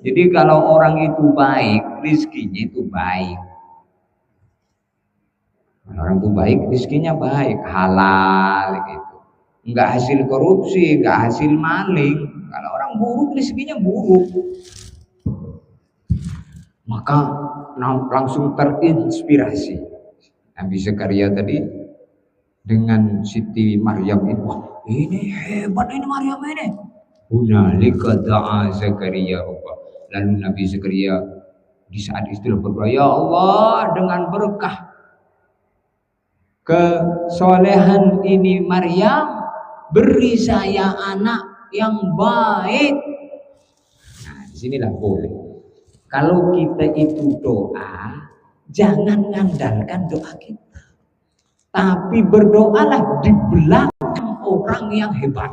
Jadi kalau orang itu baik, rizkinya itu baik. Kalau orang itu baik, rizkinya baik, halal gitu. Enggak hasil korupsi, enggak hasil maling. Kalau orang buruk, rizkinya buruk. Maka langsung terinspirasi Nabi Zakaria tadi dengan Siti Maryam ini. Wah, ini hebat ini Maryam ini. Hunalika da'a Zakaria Rabbah. Lalu Nabi Zakaria di saat istilah berdoa, ya Allah, dengan berkah kesolehan ini Maryam, beri saya anak yang baik. Nah, disinilah boleh. Kalau kita itu doa, jangan ngandalkan doa kita, tapi berdoalah di belakang orang yang hebat.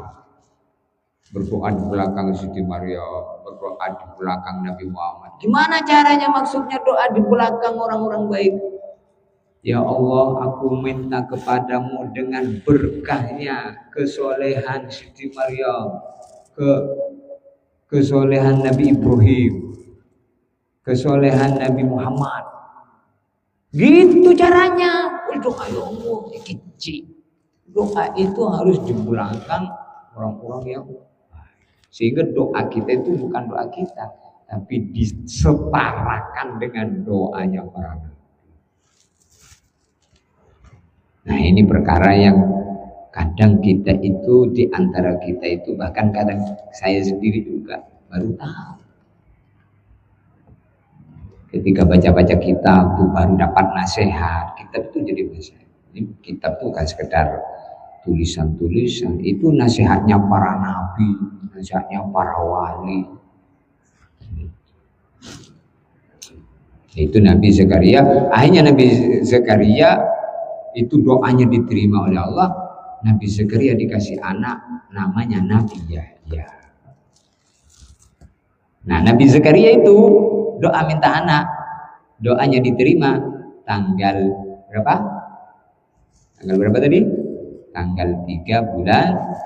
Berdoa di belakang Siti Maryam, berdoa di belakang Nabi Muhammad. Gimana caranya maksudnya doa di belakang orang-orang baik? Ya Allah, aku minta kepadamu dengan berkahnya kesolehan Siti Maryam, kesolehan Nabi Ibrahim, kesolehan Nabi Muhammad. Gitu caranya. Doa ya Allah kecil. Doa itu harus di belakang orang-orang yang sehingga doa kita itu bukan doa kita, tapi disetarakan dengan doanya para nabi. Nah, ini perkara yang kadang kita itu di antara kita itu, bahkan kadang saya sendiri juga baru tahu. Ketika baca-baca kitab tuh baru dapat nasihat. Kitab itu jadi nasihat. Ini kitab tuh kan sekedar tulisan-tulisan. Itu nasihatnya para nabi, nasihatnya para wali. Itu Nabi Zakaria. Akhirnya Nabi Zakaria itu doanya diterima oleh Allah. Nabi Zakaria dikasih anak namanya Nabi Yahya. Nah, Nabi Zakaria itu doa minta anak, doanya diterima tanggal berapa? Tanggal berapa tadi? Tanggal 3 bulan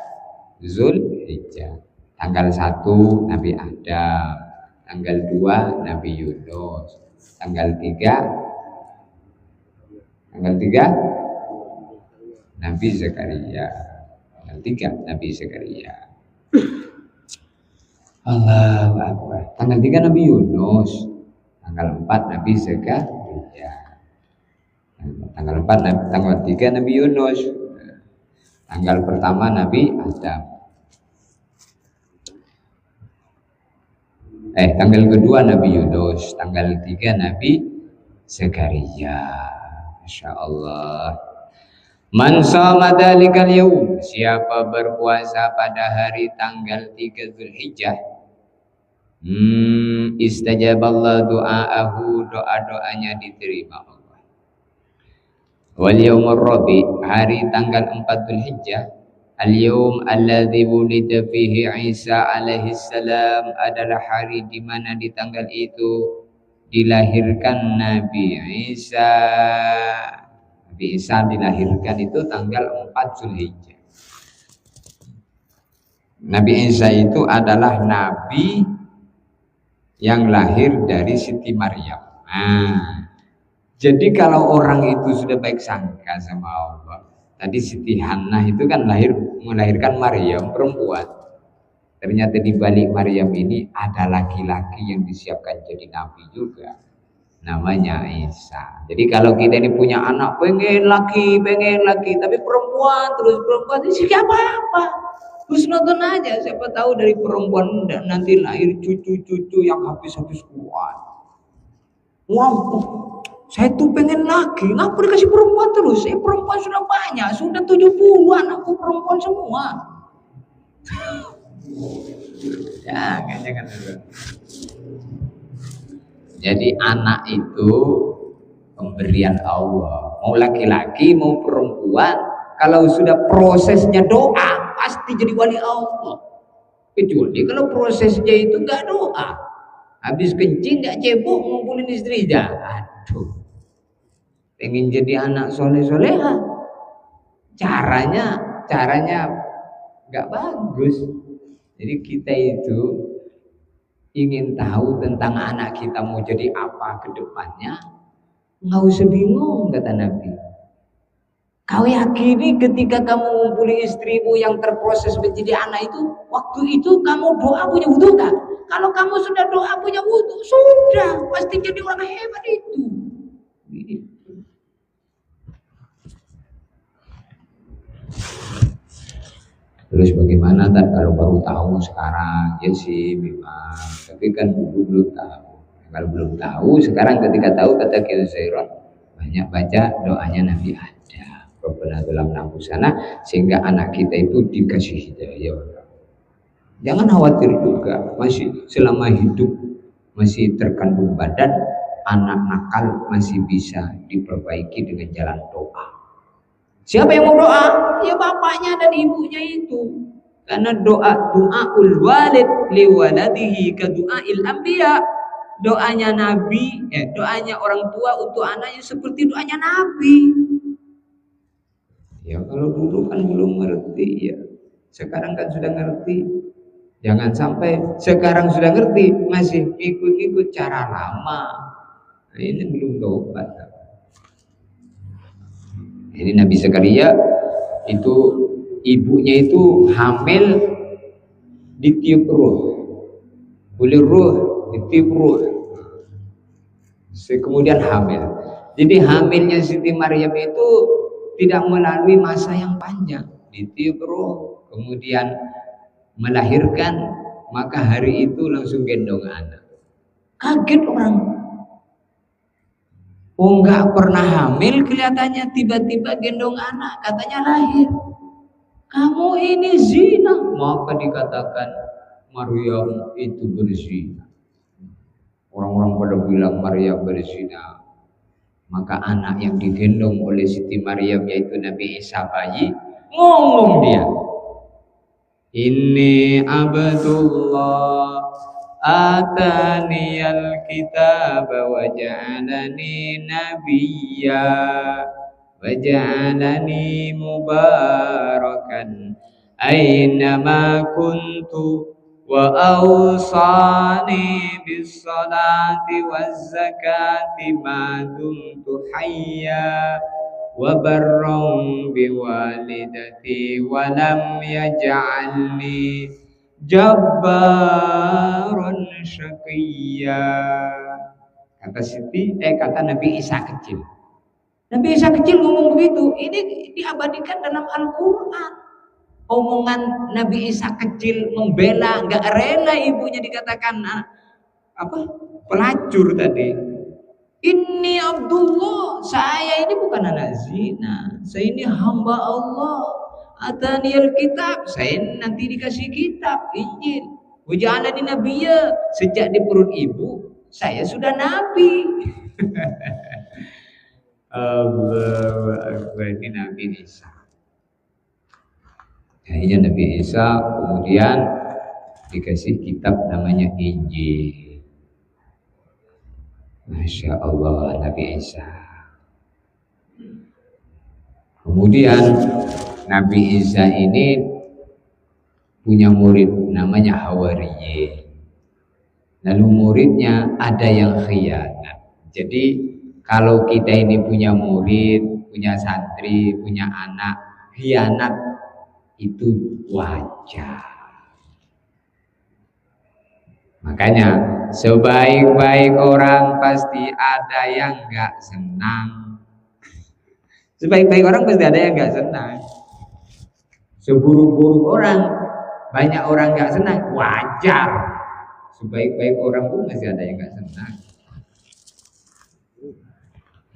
Zulhijjah. Tanggal 1 Nabi Adam, tanggal 2 Nabi Yunus, tanggal 3 Nabi Zakaria. tanggal 3 Nabi Zakaria. Allahu Akbar. Tanggal 3 Nabi Yunus, tanggal 4 Nabi Zakaria. Tanggal 3 Nabi Yunus. Tanggal pertama Nabi Adam. Tanggal kedua Nabi Yunus, tanggal 3 Nabi Zakaria. Masya Allah. Man shoma dzalikal yaum, siapa berpuasa pada hari tanggal 3 Zulhijjah, istajaballahu du'aahu, doa-doanya diterima Allah. Wal yaumur rabi, hari tanggal 4 Zulhijjah, al-yaum alladzi wulida fihi Isa alaihi salam, adalah hari di mana di tanggal itu dilahirkan Nabi Isa. Nabi Isa dilahirkan itu tanggal 4 Zulhijjah. Nabi Isa itu adalah nabi yang lahir dari Siti Maryam. Jadi kalau orang itu sudah baik sangka sama Allah, tadi Siti Hannah itu kan melahirkan Maryam perempuan. Ternyata di balik Maryam ini ada laki-laki yang disiapkan jadi nabi juga, namanya Isa. Jadi kalau kita ini punya anak pengen laki, tapi perempuan itu siapa apa? Terus nonton aja, siapa tahu dari perempuan nanti lahir cucu-cucu yang habis-habis kuat. Wow, saya tuh pengen laki, ngapa dikasih perempuan terus? Perempuan sudah banyak, sudah 70 anakku perempuan semua. Jangan. Jadi anak itu pemberian Allah. Mau laki-laki, mau perempuan, kalau sudah prosesnya doa, pasti jadi wali Allah. Kecuali kalau prosesnya itu enggak doa. Habis kencing enggak cebok ngumpulin istrinya. Aduh. Pengen jadi anak soleh-soleha. Caranya enggak bagus. Jadi kita itu ingin tahu tentang anak kita mau jadi apa ke depannya, nggak usah bingung, kata Nabi. Kau yakini ketika kamu ngumpuli istrimu yang terproses menjadi anak itu, waktu itu kamu doa punya wudhu kan? Kalau kamu sudah doa punya wudhu, sudah pasti jadi orang hebat itu. Terus bagaimana kalau baru tahu sekarang? Ya sih memang, tapi kan dulu belum tahu. Kalau belum tahu, sekarang ketika tahu, kata Kiai Zairon, banyak baca doanya Nabi Adam. Rabbana dalam nafusana, sehingga anak kita itu dikasih hidayah. Jangan khawatir juga, masih selama hidup masih terkandung badan, anak nakal masih bisa diperbaiki dengan jalan doa. Siapa yang mau doa? Ya bapaknya dan ibunya itu. Karena doaul walid liwaladihi ka du'ail anbiya. Doanya nabi, doanya orang tua untuk anaknya seperti doanya nabi. Ya kalau dulu kan belum ngerti ya. Sekarang kan sudah ngerti. Jangan sampai sekarang sudah ngerti masih ikut-ikut cara lama. Nah, ini belum tobat. Jadi Nabi Zakaria itu ibunya itu hamil ditiup ruh, boleh ruh ditiup ruh, kemudian hamil. Jadi hamilnya Siti Maryam itu tidak melalui masa yang panjang, ditiup ruh, kemudian melahirkan, maka hari itu langsung gendong anak. Kaget orang. Oh enggak pernah hamil kelihatannya, tiba-tiba gendong anak, katanya lahir. Kamu ini zina. Maka dikatakan Maryam itu berzina. Orang-orang pada bilang Maryam berzina. Maka anak yang digendong oleh Siti Maryam yaitu Nabi Isa bayi, ngomong dia, Inni abdullah ataniyal kitab wa ja'alani nabiyya wa ja'alani mubarakan aynama kuntu wa awsani bis salati waz zakati ma dumtu hayya wa barran biwalidati wa lam yaj'alni jabbaran syaqiyya. Kata Nabi Isa kecil. Nabi Isa kecil ngomong begitu. Ini diabadikan dalam Al-Quran. Omongan Nabi Isa kecil membela, nggak rela ibunya dikatakan pelacur tadi. Ini Abdullah, saya ini bukan anak zina, saya ini hamba Allah. Ataniyal kitab, saya nanti dikasih kitab Injil. Waja'alani nabiyya, sejak di perut ibu saya sudah nabi. Allahu Akbar, ini Nabi Isa. Akhirnya Nabi Isa kemudian dikasih kitab namanya Injil. Masya Allah, Nabi Isa. Kemudian Nabi Isa ini punya murid namanya Hawariyin. Lalu muridnya ada yang khianat. Jadi kalau kita ini punya murid, punya santri, punya anak, khianat itu wajar. Makanya sebaik-baik orang pasti ada yang nggak senang. Sebaik-baik orang pasti ada yang nggak senang. Seburuk-buruk orang, banyak orang nggak senang, wajar. Sebaik-baik orang pun masih ada yang nggak senang.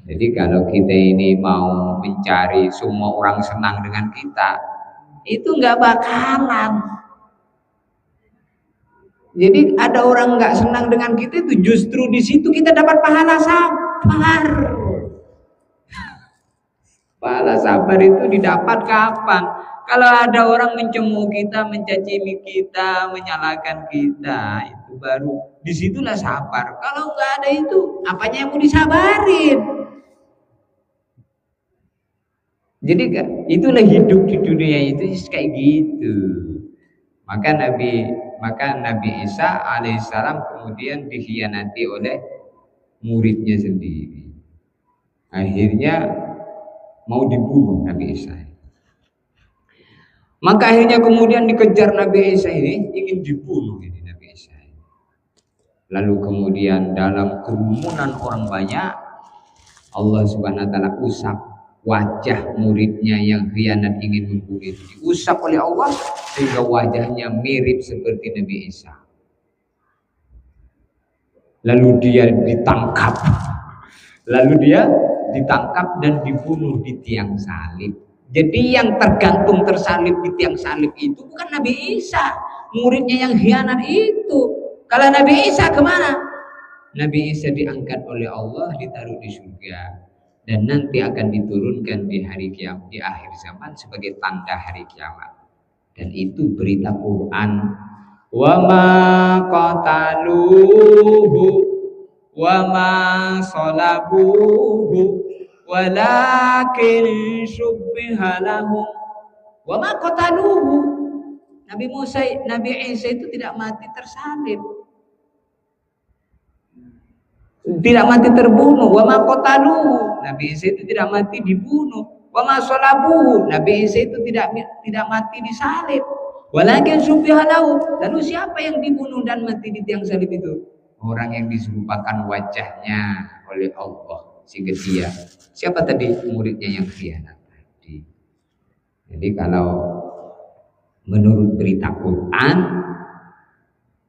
Jadi kalau kita ini mau mencari semua orang senang dengan kita, itu nggak bakalan. Jadi ada orang nggak senang dengan kita itu justru di situ kita dapat pahala sabar. Pahala sabar itu didapat kapan? Kalau ada orang mencemooh kita, mencaci kita, menyalahkan kita, itu baru disitulah sabar. Kalau nggak ada itu, apanya yang mau disabarin? Jadi itulah hidup di dunia itu kayak gitu. Maka Nabi Isa alaihissalam kemudian dikhianati oleh muridnya sendiri. Akhirnya mau dibunuh Nabi Isa. Maka akhirnya kemudian dikejar Nabi Isa ini, ingin dibunuh ini Nabi Isa. Lalu kemudian dalam kerumunan orang banyak, Allah Subhanahu wa taala usap wajah muridnya yang khianat ingin membunuh itu, diusap oleh Allah sehingga wajahnya mirip seperti Nabi Isa. Lalu dia ditangkap dan dibunuh di tiang salib. Jadi yang tergantung tersalib di tiang salib itu bukan Nabi Isa, muridnya yang khianat itu. Kalau Nabi Isa kemana? Nabi Isa diangkat oleh Allah, ditaruh di surga, dan nanti akan diturunkan di hari kiamat, di akhir zaman sebagai tanda hari kiamat. Dan itu berita Quran. Wa ma qataluhu wa ma salabuhu walakin syubbiha lahum. Wa ma qataluhu. Nabi Isa itu tidak mati tersalib, tidak mati terbunuh. Wa ma qataluhu. Nabi Isa itu tidak mati dibunuh. Wa ma salabuhu. Nabi Isa itu tidak mati disalib. Walakin syubbiha lahu. Lalu siapa yang dibunuh dan mati di tiang salib itu? Orang yang diserupakan wajahnya oleh Allah, sehingga dia. Siapa tadi? Muridnya yang khianat tadi. Jadi kalau menurut berita Quran,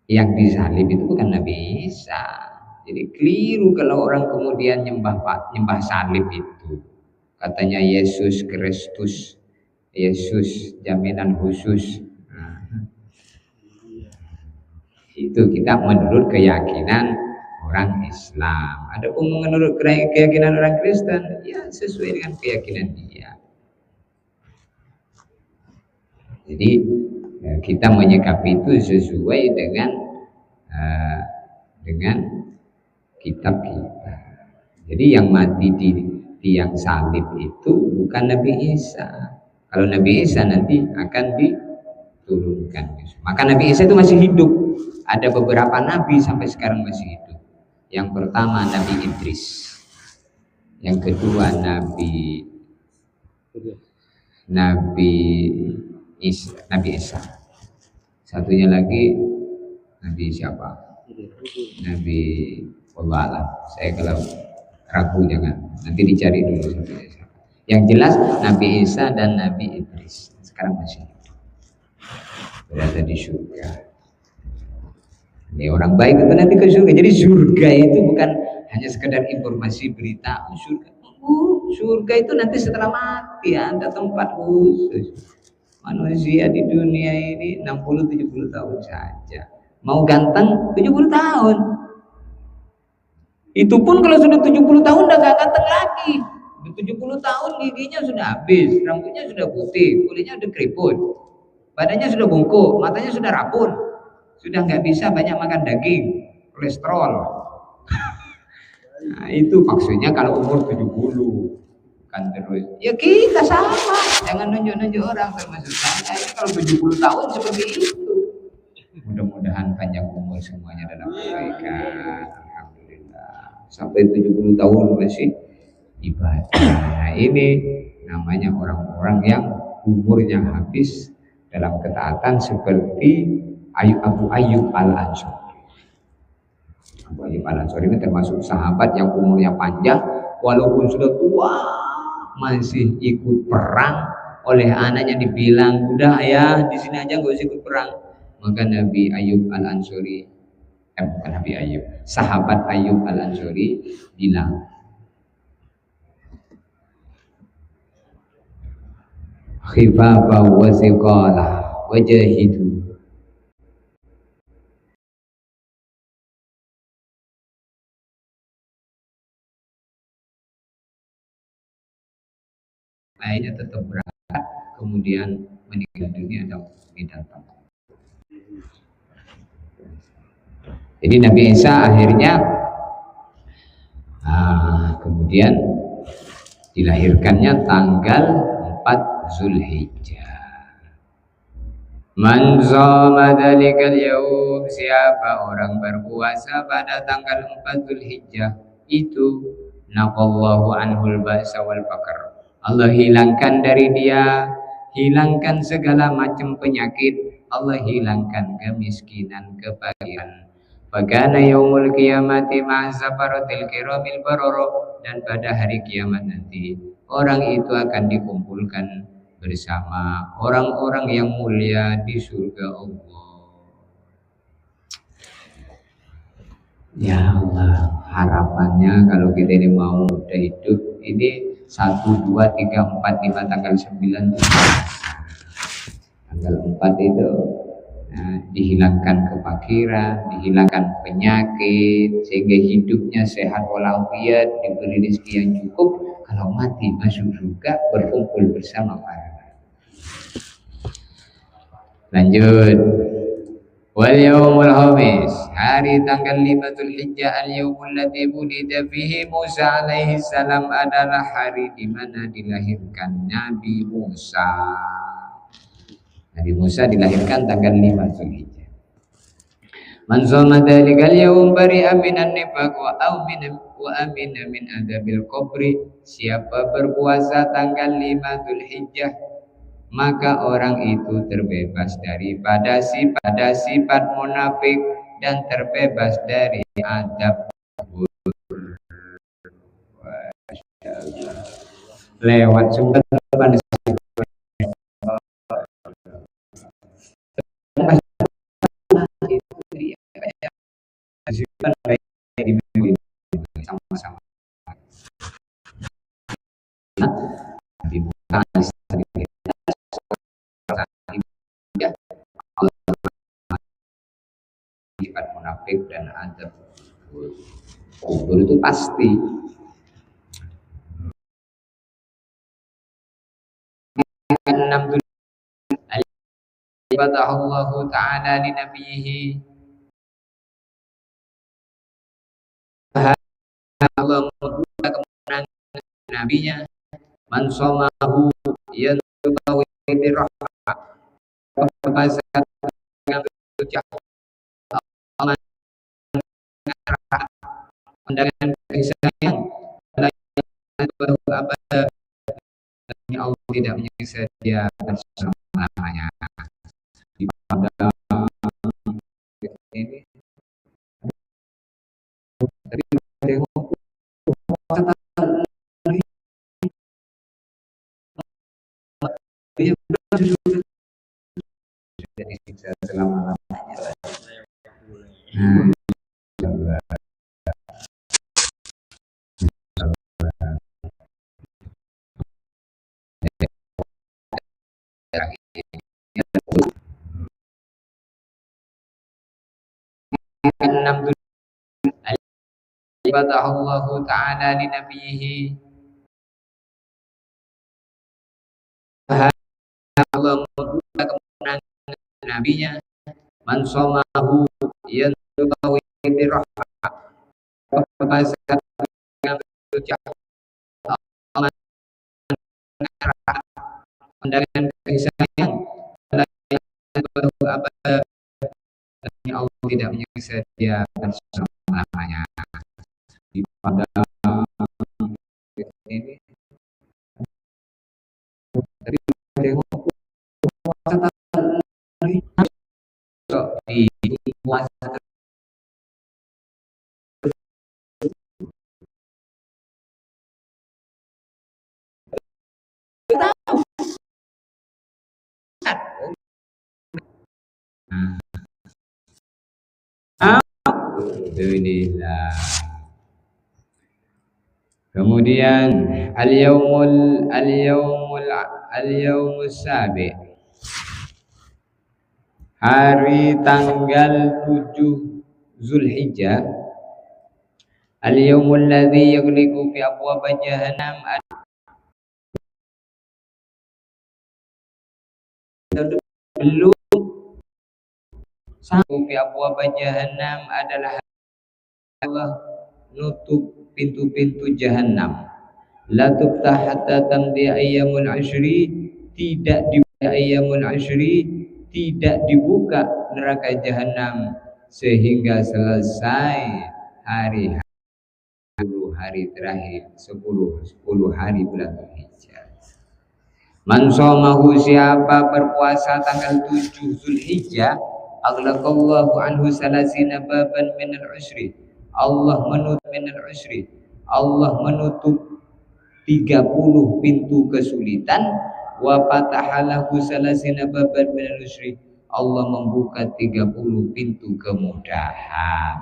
yang disalib itu bukan Nabi Isa. Jadi keliru kalau orang kemudian nyembah salib itu. Katanya Yesus Kristus, Yesus jaminan khusus. Itu kita menurut keyakinan orang Islam. Ada pun menurut keyakinan orang Kristen, ya sesuai dengan keyakinan dia. Jadi kita menyikapi itu sesuai dengan kitab kita. Jadi yang mati di tiang salib itu bukan Nabi Isa. Kalau Nabi Isa nanti akan diturunkan. Maka Nabi Isa itu masih hidup. Ada beberapa nabi sampai sekarang masih hidup. Yang pertama Nabi Idris, yang kedua Nabi Nabi Isa. Satunya lagi Nabi siapa? Nabi Allah alam. Saya kalau ragu jangan, nanti dicari dulu. Yang jelas Nabi Isa dan Nabi Idris sekarang masih berada di surga. Ini orang baik itu nanti ke surga. Jadi surga itu bukan hanya sekedar informasi berita. Surga itu nanti setelah mati ada tempat khusus. Manusia di dunia ini 60-70 tahun saja. Mau ganteng 70 tahun. Itu pun kalau sudah 70 tahun udah gak ganteng lagi. 70 tahun giginya sudah habis, rambutnya sudah putih, kulitnya sudah keriput, badannya sudah bungkuk, matanya sudah rabun, sudah nggak bisa banyak makan daging, kolesterol. Nah, itu maksudnya kalau umur 70 kan terus. Ya kita sama, jangan nunjuk-nunjuk orang termasuk saya. Ini kalau 70 tahun seperti itu. Mudah-mudahan panjang umur semuanya dalam kebaikan. Alhamdulillah. Sampai 70 tahun masih ibadah. Nah, ini namanya orang-orang yang umurnya habis dalam ketaatan seperti Abu Ayyub Al-Ansori. Abu Ayyub Al-Ansori ini termasuk sahabat yang umurnya panjang, walaupun sudah tua masih ikut perang. Oleh anaknya dibilang, udah ya di sini aja nggak usah ikut perang. Maka Nabi Ayyub Al-Ansori, bukan Nabi Ayyub, sahabat Ayyub Al-Ansori bilang, khifafa wa siqala wajahidu. Lainnya tetap berangkat, kemudian meninggal dunia atau datang. Jadi Nabi Isa akhirnya kemudian dilahirkannya tanggal 4 Zulhijjah. Man shoma dzalikal yaum, siapa orang berpuasa pada tanggal 4 Zulhijjah itu, naqallahu anhul ba'sa wal faqr. Allah hilangkan dari dia, hilangkan segala macam penyakit, Allah hilangkan kemiskinan, kepagiran. Bagana yaumul qiyamati ma'azabaratil kiramil baroro, dan pada hari kiamat nanti orang itu akan dikumpulkan bersama orang-orang yang mulia di surga Allah. Ya Allah, harapannya kalau kita ini mau udah hidup ini 1, 2, 3, 4, 5 tanggal 9 tanggal 4 itu dihilangkan kefakiran, dihilangkan penyakit, sehingga hidupnya sehat walafiat, diberi rezeki yang cukup. Kalau mati masuk surga, berkumpul bersama para. Lanjut. Wal yaumul khamis, hari tanggal 5 Zulhijjah, al yaumul ladzi wulida fihi Musa alaihi salam, adalah hari di mana dilahirkan Nabi Musa. Nabi Musa dilahirkan tanggal 5 Zulhijjah. Man shoma dzalikal yaum bari'a minan nifaq wa amina min adzabil qabri. Siapa berpuasa tanggal 5 Zulhijjah, maka orang itu terbebas daripada sifat munafik dan terbebas dari azab kubur. Lewat sumber sama-sama. Sifat munafik dan azab kubur itu pasti. Allah Ta'ala li nabiyhi, Allah membuka kemenangan nabinya. Man shomahu yantubahu birrahmah, undangan kasih sayang Allah tidak menyiksa dia selama-lamanya. Di pada ini tadi tengok kata dia tidak disiksa selama-lamanya. Allah Ta'ala li nabiyhi Allah membuka kemenangan nabinya man somahu yantubawi birahmah yang dengan kasih sayang Allah tidak menyiksa dia selama-lamanya. Di pada ini tadi tengok kata di puasa Alhamdulillah. Kemudian al-yaumul sabi, hari tanggal 7 Zulhijjah, al-yaumul ladzi yaghliqu fi abwab jahannam, belum sampai fi abwab jahannam adalah Allah nutup pintu-pintu jahannam. La tuftah hatta tamdi ayyamul ashri, tidak dibuka ayyamul ashri, tidak dibuka neraka jahannam sehingga selesai hari 10 hari terakhir, 10 hari bulan Zulhijjah. Man shamahu, siapa berpuasa tanggal 7 Zulhijjah, aghlaqallahu anhu salasina baban minal usri, Allah menutup 30 pintu kesulitan. Wa fatahalahu salasina baban minal usri, Allah membuka 30 pintu kemudahan.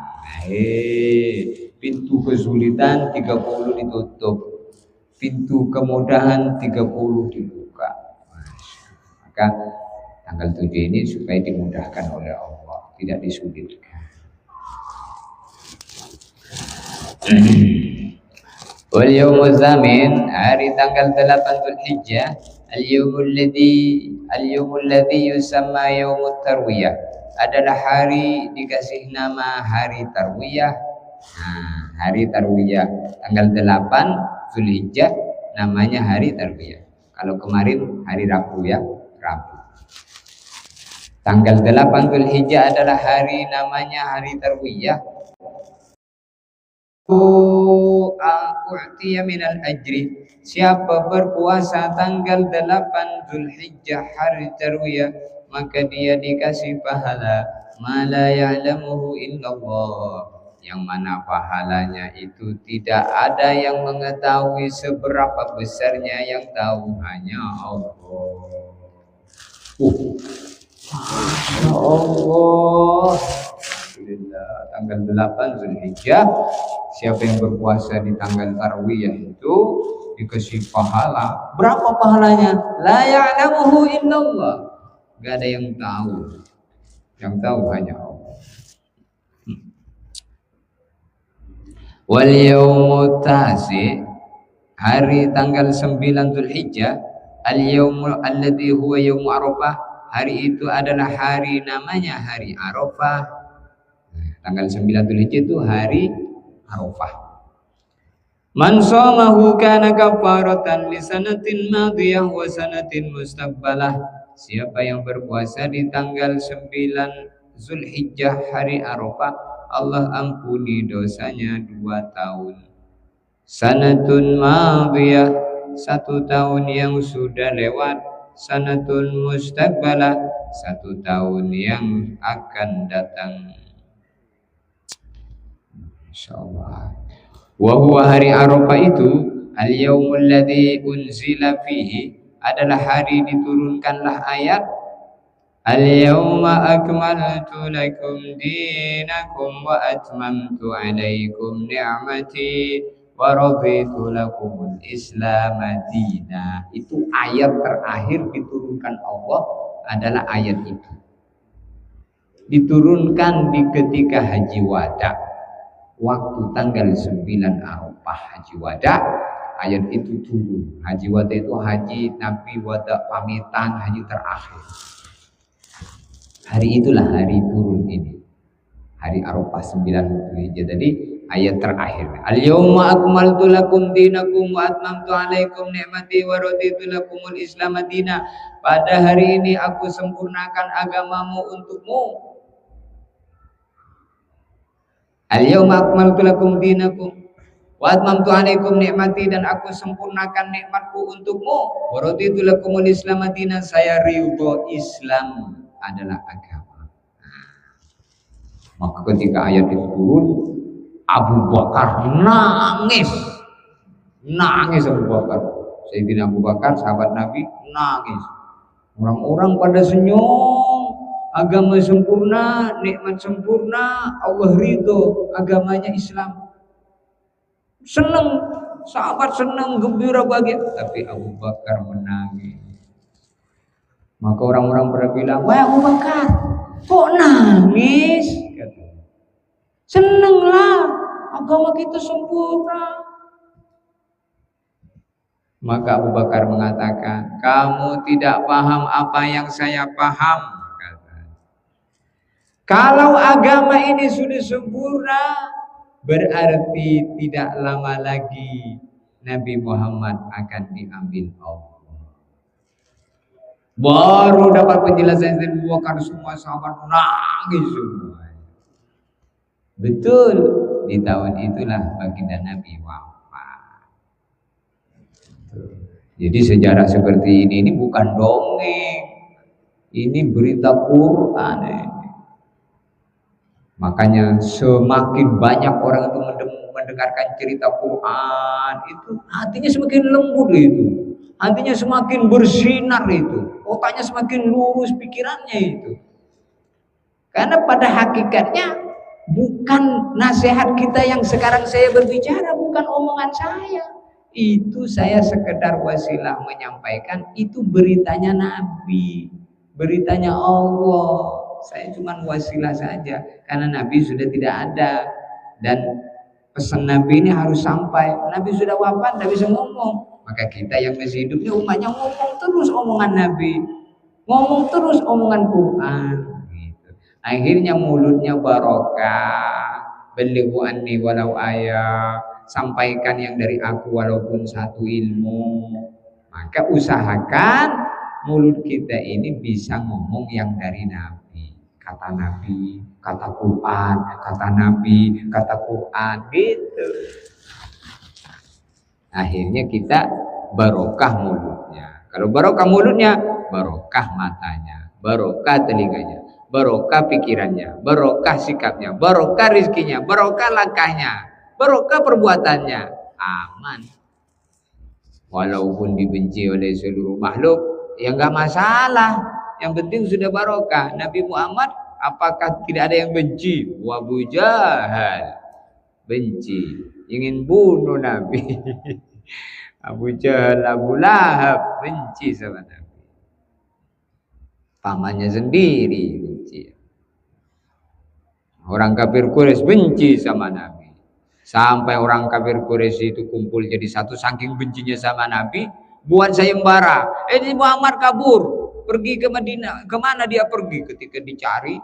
Pintu kesulitan 30 ditutup, pintu kemudahan 30 dibuka. Maka tanggal 7 ini supaya dimudahkan oleh Allah, tidak disulitkan. Wal yaumuz zamin, hari tanggal 8 Zulhijjah, al-yaumul ladzi yusamma yaumut tarwiyah, adalah hari dikasih nama hari tarwiyah. Hari tarwiyah tanggal 8 Zulhijjah namanya hari tarwiyah. Kalau kemarin hari Rabu ya, Rabu. Tanggal 8 Zulhijjah adalah hari namanya hari tarwiyah. U'tiya minal ajri, siapa berpuasa tanggal 8 Zulhijjah hari tarwiyah, maka dia dikasih pahala ma la ya'lamuhu illallah, yang mana pahalanya itu tidak ada yang mengetahui seberapa besarnya, yang tahu hanya Allah. Masya Allah. Alhamdulillah, tanggal 8 Zulhijjah, siapa yang berpuasa di tanggal tarwiyah itu dikasih pahala. Berapa pahalanya? La ya'lamuhu illallah, gak ada yang tahu, yang tahu hanya Allah. Wal yaumut tasi, hari tanggal 9 Zulhijjah, al yaumul alladzi huwa yaum Arafah, hari itu adalah hari namanya hari Arafah. Tanggal 9 Zulhijjah itu hari Arafah. Man shamahu kana kafaratan li sanatin madiyah wa sanatin mustaqbalah, siapa yang berpuasa di tanggal 9 Zulhijjah hari Arafah, Allah ampuni dosanya 2 tahun. Sanatun madiyah, 1 tahun yang sudah lewat, sanatun mustaqbalah, 1 tahun yang akan datang. Insyaallah. Wa huwa hari Arafah itu al-yaumul ladzi unzila fihi, adalah hari diturunkanlah ayat al-yawma akmaltu lakum dinakum wa atmamtu alaikum ni'mati wa raditu lakumul Islam madina. Itu ayat terakhir diturunkan Allah adalah ayat itu. Diturunkan di ketika haji wada, waktu tanggal 9 Arafah haji wada, ayat itu turun. Haji wada itu haji Nabi wada pamitan, haji terakhir. Hari itulah hari turun ini, hari Arafah 9 Dzulhijjah. Jadi ayat terakhir, al-yawma akmaltu lakum dinakum wa atmamtu alaikum ni'mati wa raditu lakumul Islam madina. Pada hari ini aku sempurnakan agamamu untukmu. Al-yawma akmaltu lakum dinakum wa atmamtu alaikum ni'mati, dan aku sempurnakan nikmatku untukmu. Wa raditu lakumul Islam madina, saya ridho Islam adalah agama. Maka ketika ayat itu turun, Abu Bakar nangis Abu Bakar. Sayyidina Abu Bakar, sahabat Nabi, nangis. Orang-orang pada senyum, agama sempurna, nikmat sempurna, Allah ridho, agamanya Islam. Senang, sahabat senang, gembira, bahagia. Tapi Abu Bakar menangis. Maka orang-orang pada bilang, wah Abu Bakar, kok nangis? Senanglah, agama kita sempurna. Maka Abu Bakar mengatakan, kamu tidak paham apa yang saya paham. Kalau agama ini sudah sempurna, berarti tidak lama lagi Nabi Muhammad akan diambil Allah. Baru dapat penjelasan dari Abu Bakar, semua sahabat nangis semua. Betul, di tahun itulah baginda Nabi wafat. Jadi sejarah seperti ini bukan dongeng, ini berita Quran ini. Makanya semakin banyak orang itu mendengarkan cerita Quran, itu hatinya semakin lembut itu, hatinya semakin bersinar itu, otaknya semakin lurus pikirannya itu. Karena pada hakikatnya bukan nasihat kita yang sekarang saya berbicara, bukan omongan saya. Itu saya sekedar wasilah menyampaikan, itu beritanya Nabi, beritanya Allah. Saya cuma wasilah saja, karena Nabi sudah tidak ada. Dan pesan Nabi ini harus sampai. Nabi sudah wafat, tidak bisa ngomong. Maka kita yang masih hidup ini umatnya ngomong terus omongan Nabi, ngomong terus omongan Quran. Akhirnya mulutnya barokah. Belighu anni walau ayat, sampaikan yang dari aku walaupun satu ilmu. Maka usahakan mulut kita ini bisa ngomong yang dari Nabi. Kata Nabi, kata Quran, kata Nabi, kata Quran, gitu. Akhirnya kita barokah mulutnya. Kalau barokah mulutnya, barokah matanya, barokah telinganya, barokah pikirannya, barokah sikapnya, barokah rizkinya, barokah langkahnya, barokah perbuatannya. Aman. Walaupun dibenci oleh seluruh makhluk, ya enggak masalah. Yang penting sudah barokah. Nabi Muhammad, apakah tidak ada yang benci? Abu Jahal benci, ingin bunuh Nabi. Abu Jahal, Abu Lahab benci sama Nabi. Pamannya sendiri benci. Orang kafir Quraisy benci sama Nabi. Sampai orang kafir Quraisy itu kumpul jadi satu, saking bencinya sama Nabi, buat sayembara. Ini Muhammad kabur, pergi ke Madinah. Kemana dia pergi? Ketika dicari,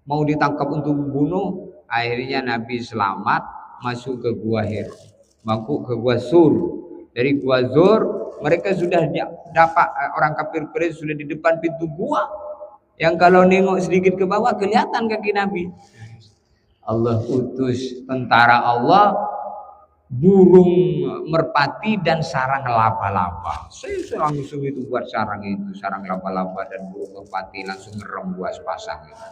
mau ditangkap untuk membunuh, akhirnya Nabi selamat masuk ke gua Hira, masuk ke gua Sur. Dari gua Zur, mereka sudah dapat, orang kafir Quraisy sudah di depan pintu gua, yang kalau nengok sedikit ke bawah kelihatan kaki Nabi. Allah utus tentara Allah burung merpati dan sarang laba-laba. Saya langsung itu buat sarang itu, sarang laba-laba dan burung merpati langsung ngerembas pasang itu.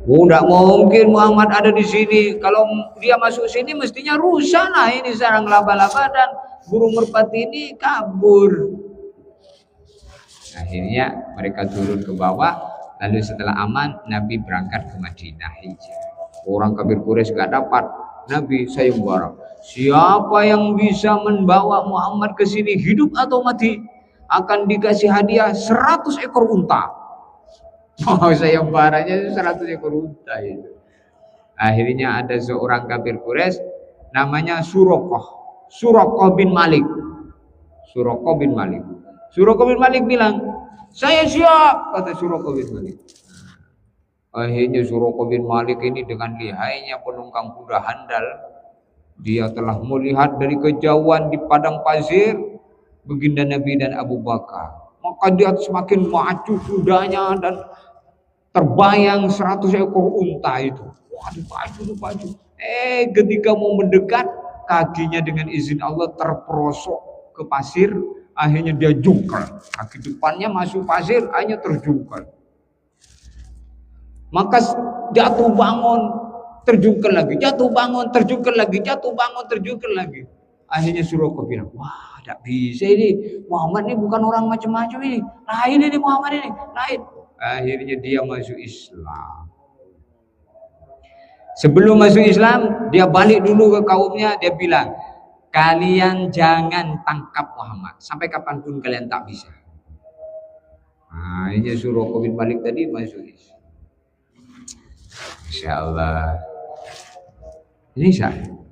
Oh, tidak mungkin Muhammad ada di sini. Kalau dia masuk sini mestinya rusak lah ini sarang laba-laba dan burung merpati ini kabur. Akhirnya mereka turun ke bawah. Lalu setelah aman, Nabi berangkat ke Madinah hijrah. Orang kafir Quraisy gak dapat. Nabi sayembara. Siapa yang bisa membawa Muhammad ke sini hidup atau mati akan dikasih hadiah 100 ekor unta. Oh, sayembaranya 100 ekor unta itu. Akhirnya ada seorang kafir Quraisy namanya Suraqah bin Malik. Suraqah bin Malik. Suraqah bin Malik bilang, "Saya siap," kata Suraqah bin Malik. Akhirnya Suraqah bin Malik ini dengan lihainya penunggang kuda handal, dia telah melihat dari kejauhan di padang pasir baginda Nabi dan Abu Bakar. Maka dia semakin maju kudanya dan terbayang 100 ekor unta itu. Waduh, maju. Ketika mau mendekat, kakinya dengan izin Allah terperosok ke pasir. Akhirnya dia jungkel. Kaki depannya masuk pasir, akhirnya terjungkel. Maka jatuh bangun, terjungkel lagi, jatuh bangun, terjungkel lagi, jatuh bangun, terjungkel lagi. Akhirnya Suraqah bilang, wah, tidak bisa ini. Muhammad ini bukan orang macam-macam ini. Lain ini Muhammad ini, lain. Akhirnya dia masuk Islam. Sebelum masuk Islam, dia balik dulu ke kaumnya, dia bilang, kalian jangan tangkap Muhammad sampai kapanpun kalian tak bisa. Nah, ini Suraqah bin Malik tadi masuk Islam. Insyaallah. Ini sah.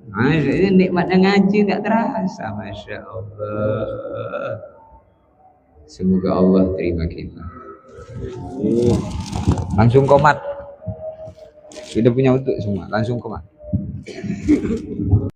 Ini nikmatnya ngaji nggak terasa, masya Allah. Semoga Allah terima kita. Langsung komat. Sudah punya untuk semua, langsung komat.